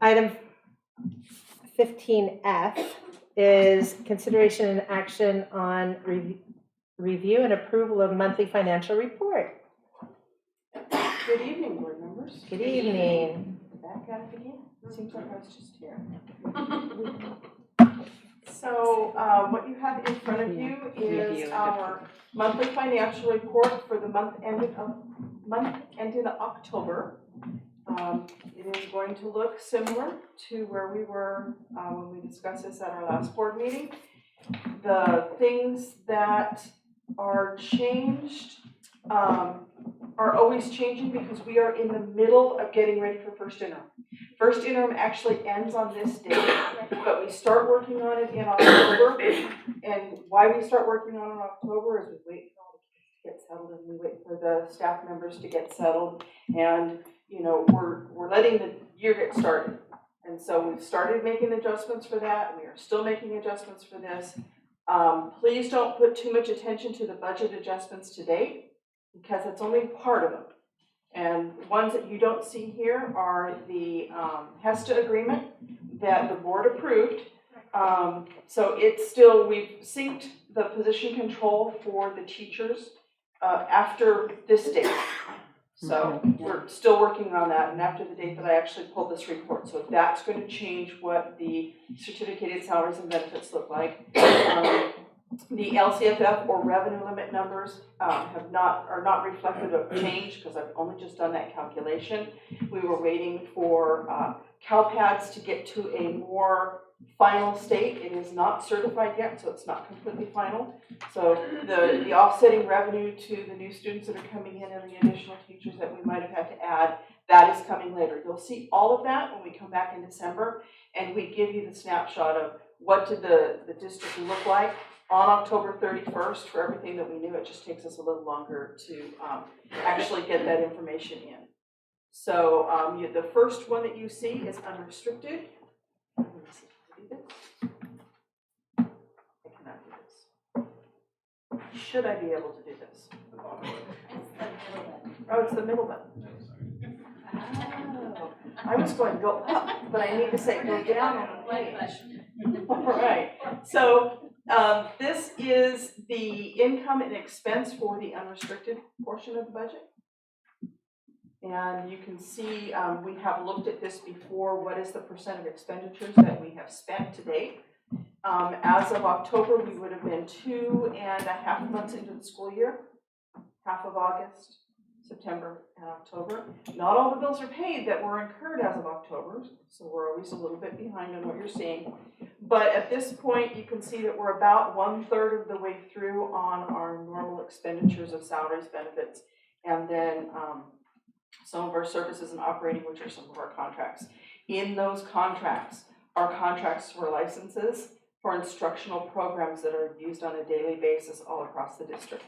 [SPEAKER 1] Item 15F is consideration and action on review and approval of monthly financial report.
[SPEAKER 22] Good evening, board members.
[SPEAKER 1] Good evening.
[SPEAKER 22] Back at it again. Seems like I was just here. So what you have in front of you is our monthly financial report for the month ended October. It is going to look similar to where we were when we discussed this at our last board meeting. The things that are changed are always changing because we are in the middle of getting ready for first interim. First interim actually ends on this date, but we start working on it in October. And why we start working on it in October is we wait for all the kids to get settled and we wait for the staff members to get settled. And, you know, we're letting the year get started. And so we've started making adjustments for that. We are still making adjustments for this. Please don't put too much attention to the budget adjustments to date because it's only part of them. And ones that you don't see here are the HESTA agreement that the board approved. So it's still, we've synced the position control for the teachers after this date. So we're still working on that and after the date that I actually pulled this report. So that's going to change what the certificated salaries and benefits look like. The LCFF or revenue limit numbers are not reflective of change because I've only just done that calculation. We were waiting for CalPADS to get to a more final state. It is not certified yet, so it's not completely final. So the offsetting revenue to the new students that are coming in and the additional teachers that we might have had to add, that is coming later. You'll see all of that when we come back in December and we give you the snapshot of what did the district look like on October 31st for everything that we knew. It just takes us a little longer to actually get that information in. So the first one that you see is unrestricted. Let me see if I can do this. I cannot do this. Should I be able to do this? Oh, it's the middle button. Oh, I was going to go up, but I need to say go down on the page. All right. So
[SPEAKER 10] This is the income and expense for the unrestricted portion of the budget. And you can see, we have looked at this before. What is the percent of expenditures that we have spent to date? As of October, we would have been 2.5 months into the school year, half of August, September, and October. Not all the bills are paid that were incurred as of October, so we're always a little bit behind on what you're seeing. But at this point, you can see that we're about 1/3 of the way through on our normal expenditures of salaries, benefits, and then some of our services and operating, which are some of our contracts. In those contracts are contracts for licenses for instructional programs that are used on a daily basis all across the district.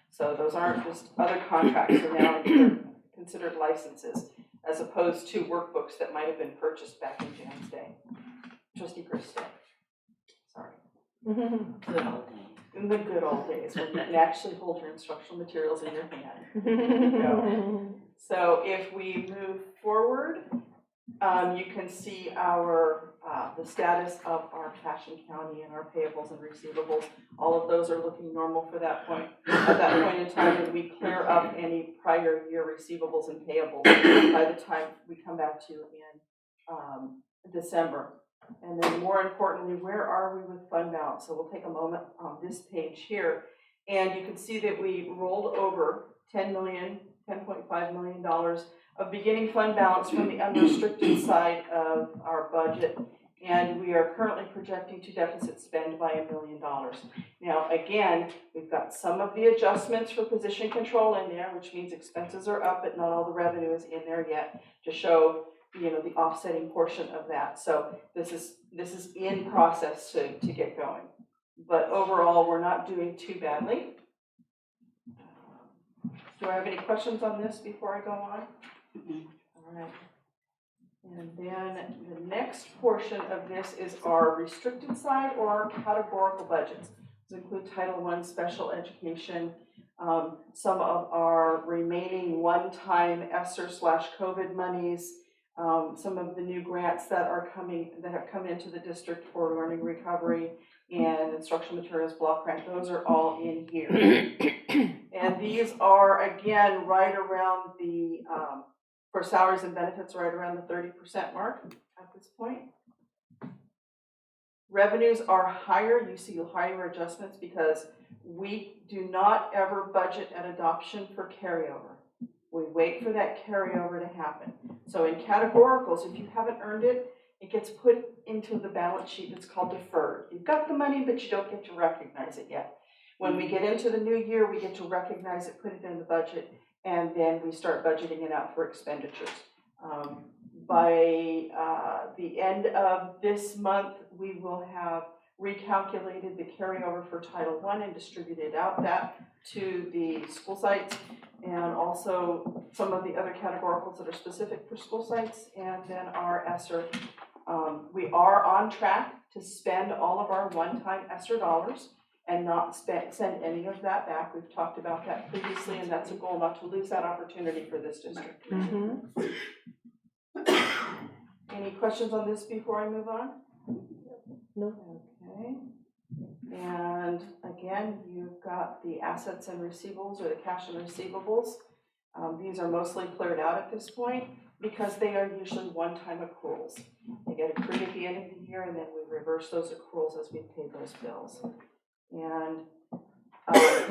[SPEAKER 10] So those aren't just other contracts, they're now considered licenses, as opposed to workbooks that might have been purchased back in Jan's day. Trustee Chris day. Sorry.
[SPEAKER 17] Good old days.
[SPEAKER 10] In the good old days, when you can actually hold your instructional materials in your hand. So if we move forward, you can see our the status of our cash and county and our payables and receivables. All of those are looking normal for that point. At that point in time, when we clear up any prior year receivables and payables by the time we come back to you in December. And then more importantly, where are we with fund balance? So we'll take a moment on this page here. And you can see that we rolled over $10.5 million of beginning fund balance from the unrestricted side of our budget. And we are currently projecting to deficit spend by $1 million. Now, again, we've got some of the adjustments for position control in there, which means expenses are up, but not all the revenue is in there yet to show, you know, the offsetting portion of that. So this is in process to get going. But overall, we're not doing too badly. Do I have any questions on this before I go on? All right. And then the next portion of this is our restricted side or our categorical budgets. These include Title I special education, some of our remaining one-time ESSER/COVID monies, some of the new grants that have come into the district for learning recovery and instructional materials block grant. Those are all in here. And these are, again, right around the, for salaries and benefits, right around the 30% mark at this point. Revenues are higher. You see higher adjustments because we do not ever budget at adoption for carryover. We wait for that carryover to happen. So in categoricals, if you haven't earned it, it gets put into the balance sheet. It's called deferred. You've got the money, but you don't get to recognize it yet. When we get into the new year, we get to recognize it, put it in the budget, and then we start budgeting it out for expenditures. By the end of this month, we will have recalculated the carryover for Title I and distributed out that to the school sites, and also some of the other categoricals that are specific for school sites, and then our ESSER. We are on track to spend all of our one-time ESSER dollars and not send any of that back. We've talked about that previously, and that's a goal, not to lose that opportunity for this district. Any questions on this before I move on?
[SPEAKER 9] No.
[SPEAKER 10] Okay. And again, you've got the assets and receivables, or the cash and receivables. These are mostly cleared out at this point because they are usually one-time accruals. They get accrued at the end of the year, and then we reverse those accruals as we pay those bills. And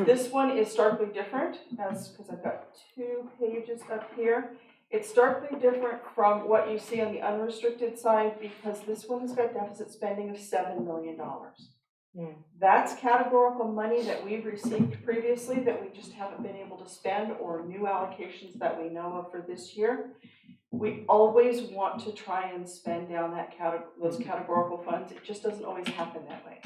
[SPEAKER 10] this one is starkly different, because I've got 2 pages up here. It's starkly different from what you see on the unrestricted side because this one's got deficit spending of $7 million. That's categorical money that we've received previously that we just haven't been able to spend, or new allocations that we know of for this year. We always want to try and spend down those categorical funds. It just doesn't always happen that way.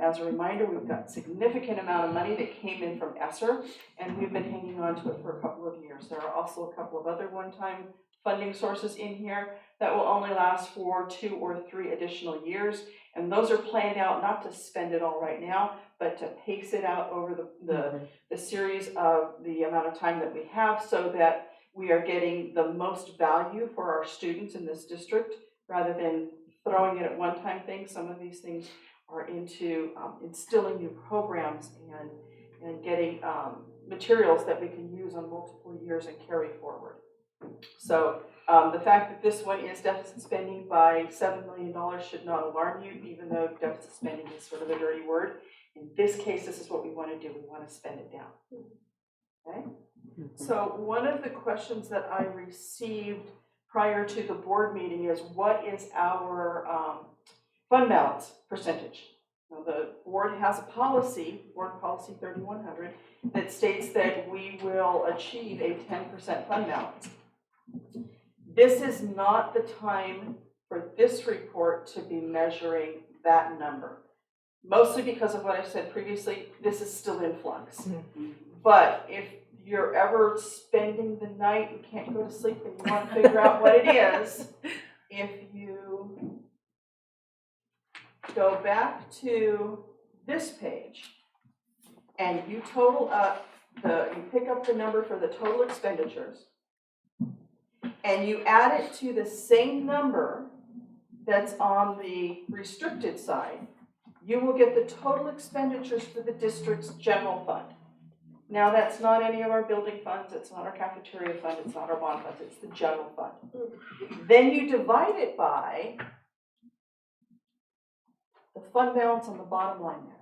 [SPEAKER 10] As a reminder, we've got a significant amount of money that came in from ESSER, and we've been hanging on to it for a couple of years. There are also a couple of other one-time funding sources in here that will only last for 2 or 3 additional years, and those are planned out not to spend it all right now, but to pace it out over the series of the amount of time that we have, so that we are getting the most value for our students in this district rather than throwing it at one-time things. Some of these things are into instilling new programs and getting materials that we can use on multiple years and carry forward. So the fact that this one is deficit spending by $7 million should not alarm you, even though deficit spending is sort of a dirty word. In this case, this is what we want to do. We want to spend it down. Okay? So one of the questions that I received prior to the board meeting is, what is our fund balance percentage? Now, the board has a policy, Board Policy 3100, that states that we will achieve a 10% fund balance. This is not the time for this report to be measuring that number. Mostly because of what I said previously, this is still in flux. But if you're ever spending the night, you can't go to sleep and you want to figure out what it is, if you go back to this page and you total up you pick up the number for the total expenditures and you add it to the same number that's on the restricted side, you will get the total expenditures for the district's general fund. Now, that's not any of our building funds, it's not our cafeteria fund, it's not our bond funds, it's the general fund. Then you divide it by the fund balance on the bottom line there.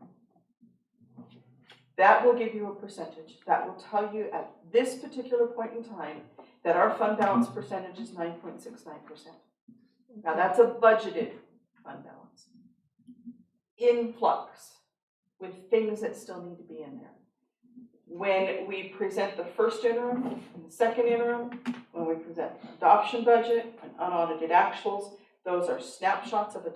[SPEAKER 10] That will give you a percentage. That will tell you at this particular point in time that our fund balance percentage is 9.69%. Now, that's a budgeted fund balance. In flux, with things that still need to be in there. When we present the first interim and the second interim, when we present adoption budget and unaudited actuals, those are snapshots of a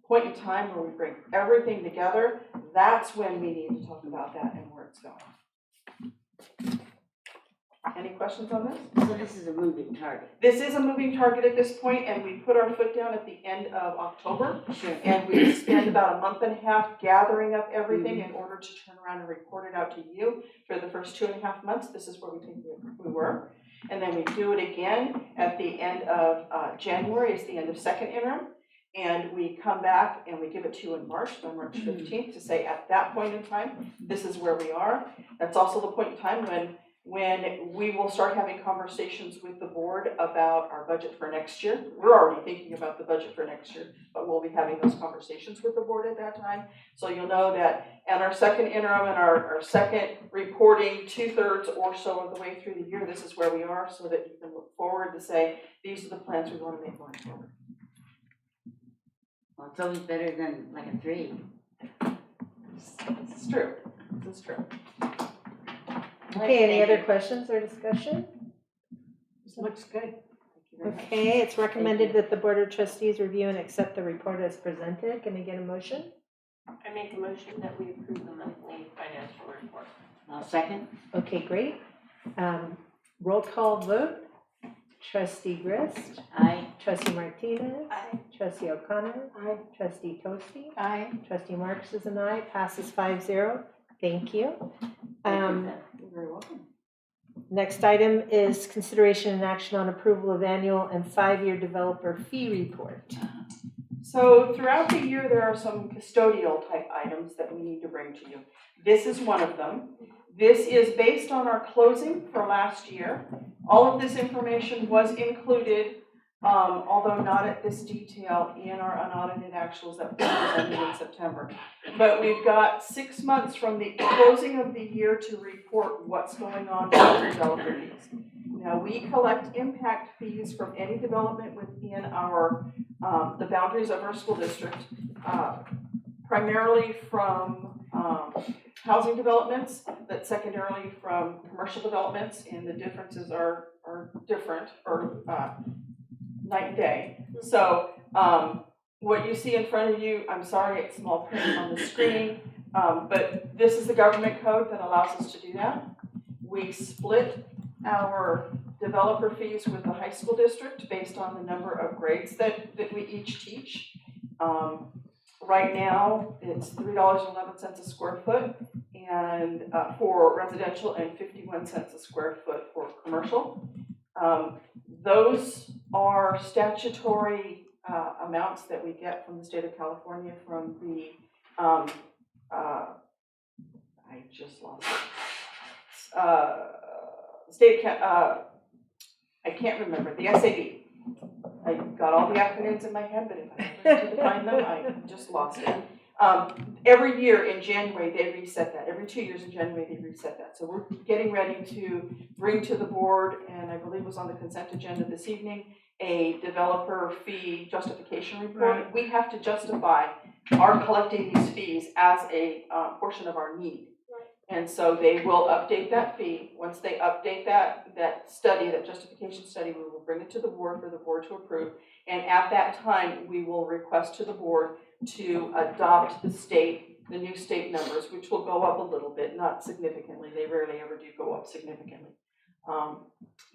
[SPEAKER 10] point in time where we bring everything together. That's when we need to talk about that and where it's going. Any questions on this?
[SPEAKER 7] So this is a moving target.
[SPEAKER 10] This is a moving target at this point, and we put our foot down at the end of October.
[SPEAKER 7] Sure.
[SPEAKER 10] And we spend about a month and a half gathering up everything in order to turn around and report it out to you. For the first 2.5 months, this is where we think we were. And then we do it again at the end of January, is the end of second interim. And we come back and we give it to you in March, on March 15th, to say at that point in time, this is where we are. That's also the point in time when we will start having conversations with the board about our budget for next year. We're already thinking about the budget for next year, but we'll be having those conversations with the board at that time. So you'll know that at our second interim and our second reporting 2/3 or so of the way through the year, this is where we are, so that you can look forward to say, these are the plans we want to make going forward.
[SPEAKER 7] Well, it's always better than like a 3.
[SPEAKER 10] This is true. This is true.
[SPEAKER 1] Okay, any other questions or discussion?
[SPEAKER 10] This looks good.
[SPEAKER 1] Okay, it's recommended that the Board of Trustees review and accept the report as presented. Can I get a motion?
[SPEAKER 8] I make a motion that we approve the monthly financial report.
[SPEAKER 7] I'll second.
[SPEAKER 1] Okay, great. Roll call vote. Trustee Grist.
[SPEAKER 7] Aye.
[SPEAKER 1] Trustee Martinez.
[SPEAKER 8] Aye.
[SPEAKER 1] Trustee O'Connor.
[SPEAKER 8] Aye.
[SPEAKER 1] Trustee Tosti.
[SPEAKER 20] Aye.
[SPEAKER 1] Trustee Marks is an aye. Passes 5-0. Thank you.
[SPEAKER 10] You're very welcome.
[SPEAKER 1] Next item is consideration and action on approval of annual and 5-year developer fee report.
[SPEAKER 10] So throughout the year, there are some custodial type items that we need to bring to you. This is one of them. This is based on our closing for last year. All of this information was included, although not at this detail, in our unaudited actuals that we presented in September. But we've got 6 months from the closing of the year to report what's going on with the developer fees. Now, we collect impact fees from any development within our the boundaries of our school district, primarily from housing developments, but secondarily from commercial developments, and the differences are different, or night and day. So what you see in front of you, I'm sorry, it's small print on the screen, but this is the government code that allows us to do that. We split our developer fees with the high school district based on the number of grades that we each teach. Right now, it's $3.11 a square foot and for residential, and 51 cents a square foot for commercial. Those are statutory amounts that we get from the state of California from the, I just lost it. State of, I can't remember, the SAB. I got all the acronyms in my head, but if I ever need to find them, I just lost it. Every year in January, they reset that. Every 2 years in January, they reset that. So we're getting ready to bring to the board, and I believe was on the consent agenda this evening, a developer fee justification report.
[SPEAKER 1] Right.
[SPEAKER 10] We have to justify our collecting these fees as a portion of our need. And so they will update that fee. Once they update that study, that justification study, we will bring it to the board for the board to approve. And at that time, we will request to the board to adopt the new state numbers, which will go up a little bit, not significantly. They rarely ever do go up significantly.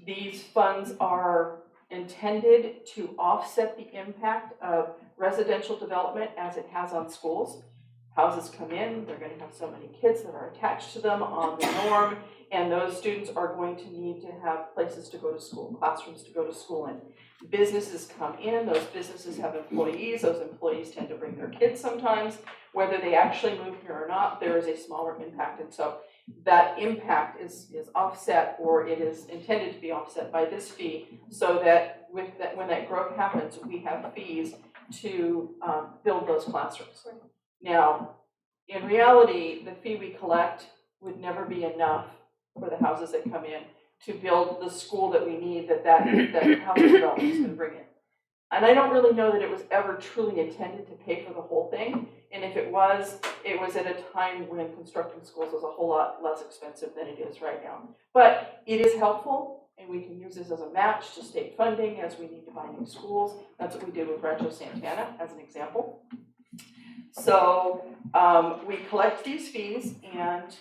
[SPEAKER 10] These funds are intended to offset the impact of residential development as it has on schools. Houses come in, they're gonna have so many kids that are attached to them on the norm, and those students are going to need to have places to go to school, classrooms to go to school in. Businesses come in, those businesses have employees, those employees tend to bring their kids sometimes. Whether they actually move here or not, there is a smaller impact, and so that impact is offset, or it is intended to be offset by this fee, so that when that growth happens, we have fees to build those classrooms. Now, in reality, the fee we collect would never be enough for the houses that come in to build the school that we need that housing development is going to bring in. And I don't really know that it was ever truly intended to pay for the whole thing. And if it was at a time when constructing schools was a whole lot less expensive than it is right now. But it is helpful, and we can use this as a match to state funding as we need to buy new schools. That's what we did with Rancho Santana as an example. So we collect these fees, and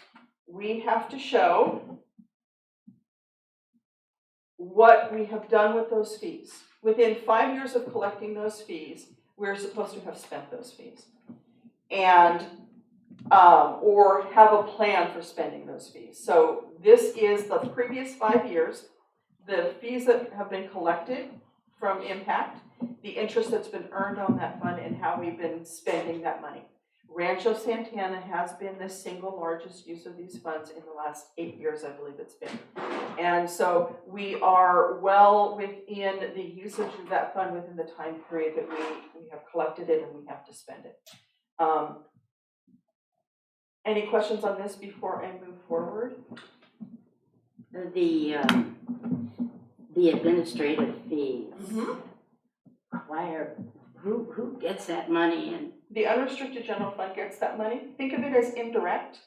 [SPEAKER 10] we have to show what we have done with those fees. Within 5 years of collecting those fees, we're supposed to have spent those fees, and or have a plan for spending those fees. So this is the previous 5 years, the fees that have been collected from impact, the interest that's been earned on that fund, and how we've been spending that money. Rancho Santana has been the single largest use of these funds in the last 8 years, I believe it's been. And so we are well within the usage of that fund within the time period that we have collected it and we have to spend it. Any questions on this before I move forward?
[SPEAKER 7] The administrative fees. Who gets that money and?
[SPEAKER 10] The unrestricted general fund gets that money. Think of it as indirect.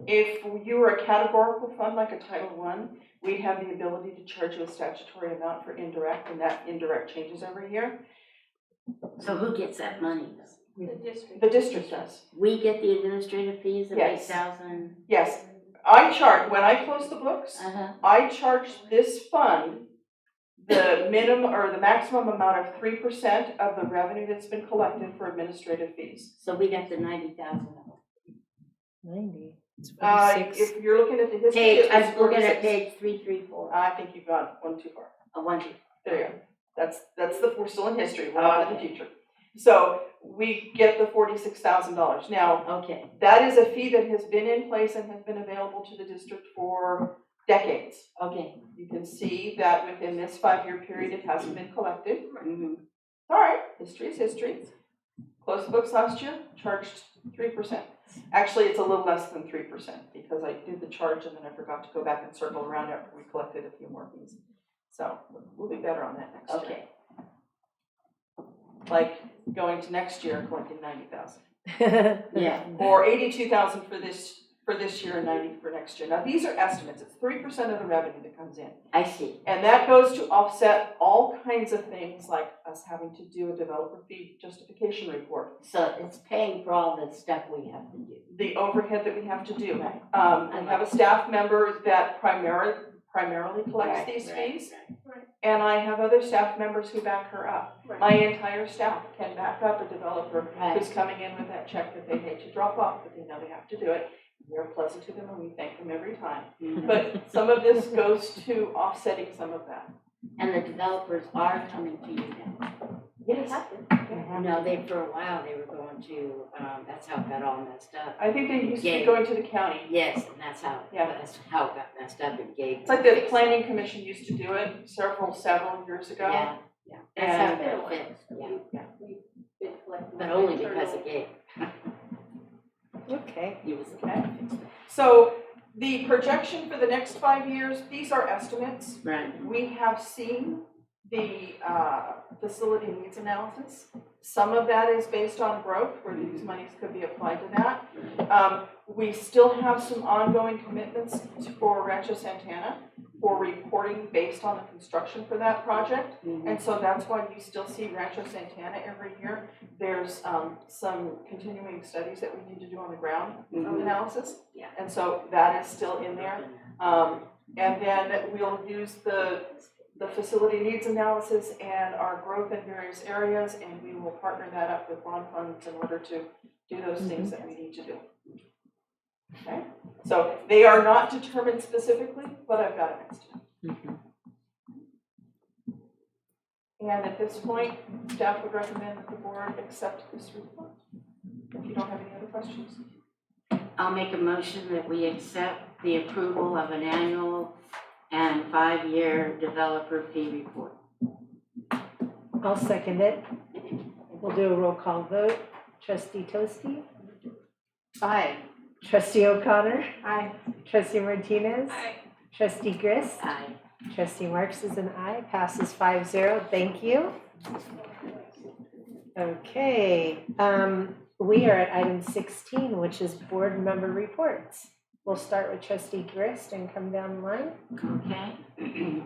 [SPEAKER 10] If you were a categorical fund like a Title I, we'd have the ability to charge you a statutory amount for indirect, and that indirect changes every year.
[SPEAKER 7] So who gets that money?
[SPEAKER 10] The district. The district does.
[SPEAKER 7] We get the administrative fees of
[SPEAKER 10] Yes.
[SPEAKER 7] 8,000?
[SPEAKER 10] Yes. I charge, when I close the books, I charge this fund the minimum or the maximum amount of 3% of the revenue that's been collected for administrative fees.
[SPEAKER 7] So we got the 90,000.
[SPEAKER 9] 90.
[SPEAKER 10] If you're looking at the history,
[SPEAKER 7] I'm looking at page 334.
[SPEAKER 10] I think you've gone one too far.
[SPEAKER 7] One too.
[SPEAKER 10] There you go. We're still in history. We're not in the future. So we get the $46,000. Now, that is a fee that has been in place and has been available to the district for decades. You can see that within this 5-year period, it hasn't been collected. All right, history is history. Closed the books last year, charged 3%. Actually, it's a little less than 3% because I did the charge and then I forgot to go back and circle around after we collected a few more fees. So we'll be better on that next year. Like going to next year and collecting 90,000. Or 82,000 for this year and 90 for next year. Now these are estimates. It's 3% of the revenue that comes in.
[SPEAKER 7] I see.
[SPEAKER 10] And that goes to offset all kinds of things like us having to do a developer fee justification report.
[SPEAKER 7] So it's paying for all the stuff we have to do.
[SPEAKER 10] The overhead that we have to do. We have a staff member that primarily collects these fees. And I have other staff members who back her up. My entire staff can back up a developer who's coming in with that check that they hate to drop off, but they know they have to do it. We're pleasant to them and we thank them every time. But some of this goes to offsetting some of that.
[SPEAKER 7] And the developers are coming to you now? Yes. No, for a while, they were going to, that's how it got all messed up.
[SPEAKER 10] I think they used to be
[SPEAKER 7] Gate.
[SPEAKER 10] going to the county.
[SPEAKER 7] Yes, and that's how it got messed up and Gate.
[SPEAKER 10] It's like the planning commission used to do it several years ago.
[SPEAKER 7] Yeah, yeah, that's how it
[SPEAKER 10] And-
[SPEAKER 7] got fixed, yeah.
[SPEAKER 2] Yeah, we did collect.
[SPEAKER 7] But only because of Gate.
[SPEAKER 1] Okay.
[SPEAKER 7] He was the
[SPEAKER 10] Okay.
[SPEAKER 7] one that fixed it.
[SPEAKER 10] So the projection for the next 5 years, these are estimates.
[SPEAKER 7] Right.
[SPEAKER 10] We have seen the facility needs analysis. Some of that is based on growth, where these monies could be applied to that. We still have some ongoing commitments for Rancho Santana for reporting based on the construction for that project. And so that's why you still see Rancho Santana every year. There's some continuing studies that we need to do on the ground analysis.
[SPEAKER 7] Yeah.
[SPEAKER 10] And so that is still in there. And then we'll use the facility needs analysis and our growth in various areas, and we will partner that up with bond funds in order to do those things that we need to do. Okay, so they are not determined specifically, but I've got an estimate. And at this point, staff would recommend that the board accept this report. If you don't have any other questions.
[SPEAKER 7] I'll make a motion that we accept the approval of an annual and 5-year developer fee report.
[SPEAKER 1] I'll second it. We'll do a roll call vote. Trustee Toasty?
[SPEAKER 2] Aye.
[SPEAKER 1] Trustee O'Connor?
[SPEAKER 13] Aye.
[SPEAKER 1] Trustee Martinez?
[SPEAKER 8] Aye.
[SPEAKER 1] Trustee Grist?
[SPEAKER 7] Aye.
[SPEAKER 1] Trustee Marks is an aye. Passes 5-0. Thank you. Okay, we are at item 16, which is board member reports. We'll start with Trustee Grist and come down the line.
[SPEAKER 7] Okay.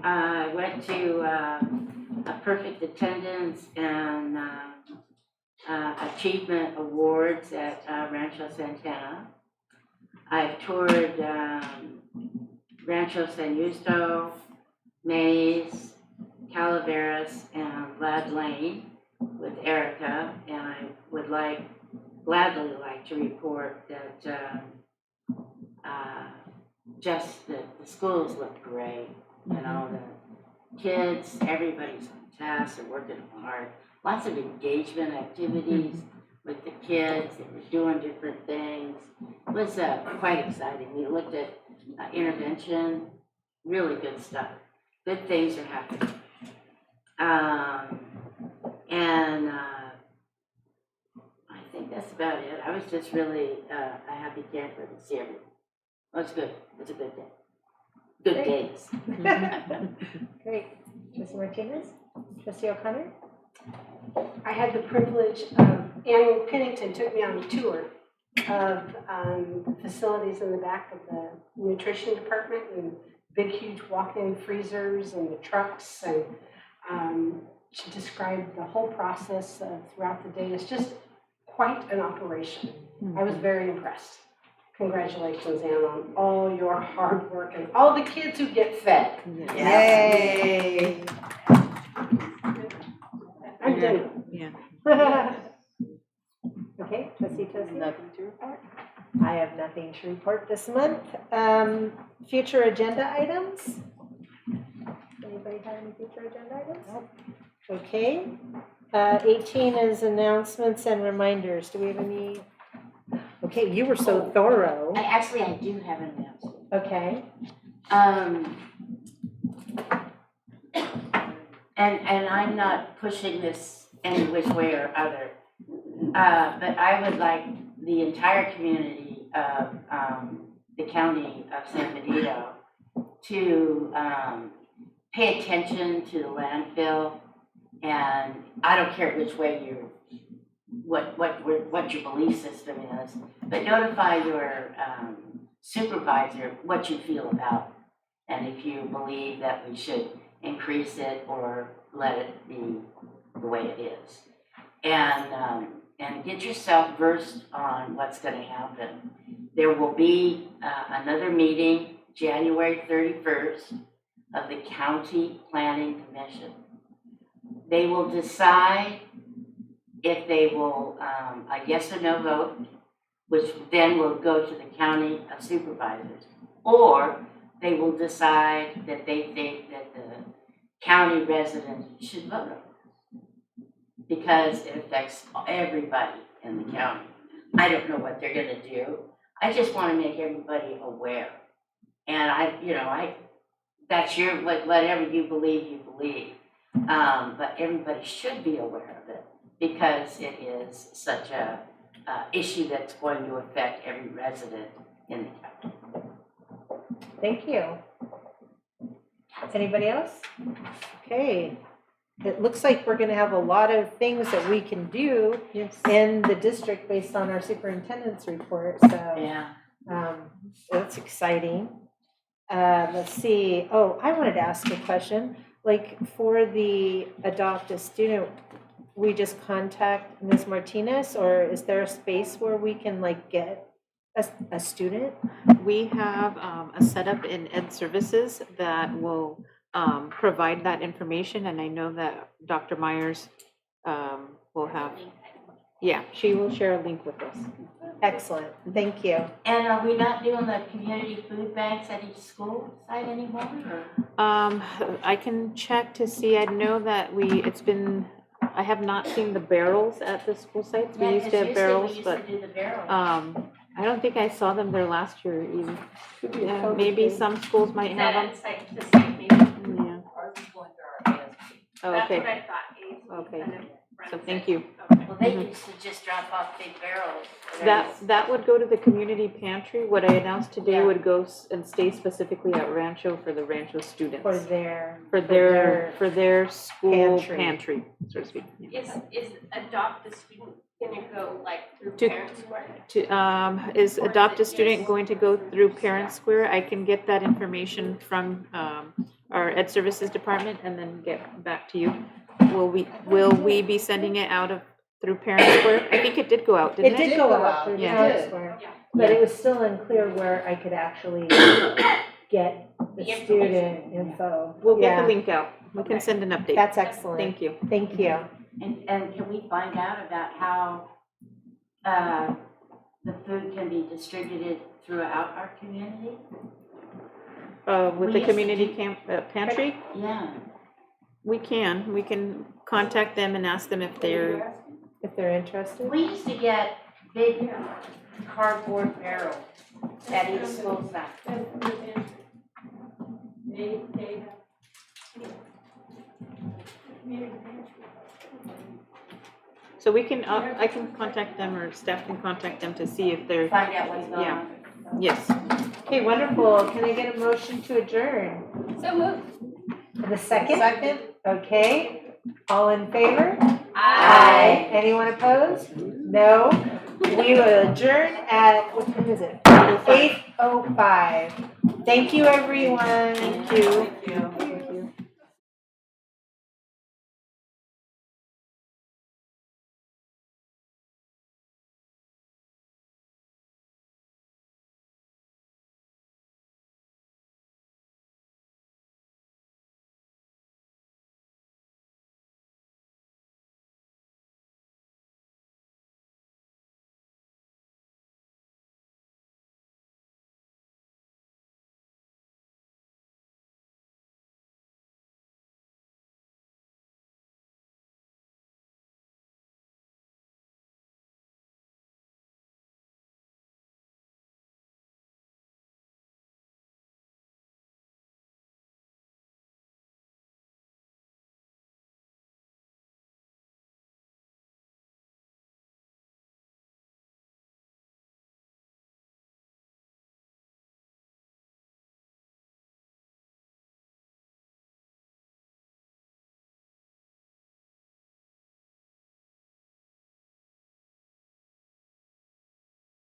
[SPEAKER 7] I went to a perfect attendance and achievement awards at Rancho Santana. I've toured Rancho San Justo, Mays, Calaveras, and Glad Lane with Erica, and I would gladly like to report that just the schools look great. You know, the kids, everybody's on task, they're working hard. Lots of engagement activities with the kids, they were doing different things. It was quite exciting. We looked at intervention, really good stuff. Good things are happening. And I think that's about it. I was just really a happy camper to see everyone. It was good. It was a good day. Good
[SPEAKER 1] Great.
[SPEAKER 7] days.
[SPEAKER 1] Great. Trustee Martinez? Trustee O'Connor?
[SPEAKER 11] I had the privilege of, Ann Pennington took me on a tour of the facilities in the back of the nutrition department and big, huge walk-in freezers and the trucks. And she described the whole process throughout the day. It's just quite an operation. I was very impressed. Congratulations, Ann, on all your hard work and all the kids who get fed.
[SPEAKER 1] Yay!
[SPEAKER 11] I'm done.
[SPEAKER 1] Yeah. Okay, Trustee Toasty? Nothing to report. I have nothing to report this month. Future agenda items? Anybody have any future agenda items? Okay. 18 is announcements and reminders. Do we have any? Okay, you were so thorough.
[SPEAKER 7] I do have an announcement.
[SPEAKER 1] Okay.
[SPEAKER 7] And I'm not pushing this any which way or other, but I would like the entire community of the county of San Benito to pay attention to the landfill, and I don't care which way what your belief system is, but notify your supervisor what you feel about, and if you believe that we should increase it or let it be the way it is. And get yourself versed on what's going to happen. There will be another meeting January 31st of the County Planning Commission. They will decide if they will, a yes or no vote, which then will go to the County of Supervisors, or they will decide that they think that the county residents should vote on it. because it affects everybody in the county. I don't know what they're gonna do. I just wanna make everybody aware. And that's whatever you believe. But everybody should be aware of it because it is such a issue that's going to affect every resident in the county.
[SPEAKER 1] Thank you. Anybody else? Okay. It looks like we're gonna have a lot of things that we can do in the district based on our superintendent's report, so.
[SPEAKER 7] Yeah.
[SPEAKER 1] That's exciting. Let's see, I wanted to ask a question. Like, for the adopt a student, we just contact Ms. Martinez, or is there a space where we can like get a student?
[SPEAKER 5] We have a setup in Ed Services that will provide that information, and I know that Dr. Myers will have, she will share a link with us.
[SPEAKER 1] Excellent, thank you.
[SPEAKER 7] And are we not doing the community food banks at each school site anymore?
[SPEAKER 5] I can check to see. I know that I have not seen the barrels at the school sites. We used to have barrels, but I don't think I saw them there last year either. Yeah, maybe some schools might have them.
[SPEAKER 16] Like the same, maybe.
[SPEAKER 5] Yeah.
[SPEAKER 16] Ours is going through our ASB.
[SPEAKER 5] Oh,
[SPEAKER 16] That's
[SPEAKER 5] okay.
[SPEAKER 16] what I thought, ASB.
[SPEAKER 5] Okay.
[SPEAKER 16] and then
[SPEAKER 5] So thank you.
[SPEAKER 7] Well, they used to just drop off big barrels.
[SPEAKER 5] That would go to the community pantry. What I announced today would go and stay specifically at Rancho for the Rancho students.
[SPEAKER 1] For their
[SPEAKER 5] school pantry, so to speak.
[SPEAKER 16] Is adopt the student gonna go like through
[SPEAKER 5] To-
[SPEAKER 16] Parent Square?
[SPEAKER 5] Is adopt a student going to go through Parent Square? I can get that information from our Ed Services department and then get back to you. Will we be sending it out through Parent Square? I think it did go out, didn't it?
[SPEAKER 1] It did go out through
[SPEAKER 5] Yeah.
[SPEAKER 1] Parent Square, but it was still unclear where I could actually get the student info.
[SPEAKER 5] We'll get the link out. We can send an update.
[SPEAKER 1] That's excellent.
[SPEAKER 5] Thank you.
[SPEAKER 1] Thank you.
[SPEAKER 7] And can we find out about how the food can be distributed throughout our community?
[SPEAKER 5] With the community pantry?
[SPEAKER 7] Yeah.
[SPEAKER 5] We can contact them and ask them if they're
[SPEAKER 1] interested.
[SPEAKER 7] We used to get big cardboard barrels at each school site.
[SPEAKER 5] So we can, I can contact them, or staff can contact them to see if they're.
[SPEAKER 7] Find out what's going on.
[SPEAKER 5] Yes.
[SPEAKER 1] Okay, wonderful. Can I get a motion to adjourn?
[SPEAKER 16] So moved.
[SPEAKER 1] The second? Second. Okay. All in favor?
[SPEAKER 16] Aye.
[SPEAKER 1] Anyone opposed? No. We will adjourn at, what time is it? 8:05. Thank you, everyone. Thank you.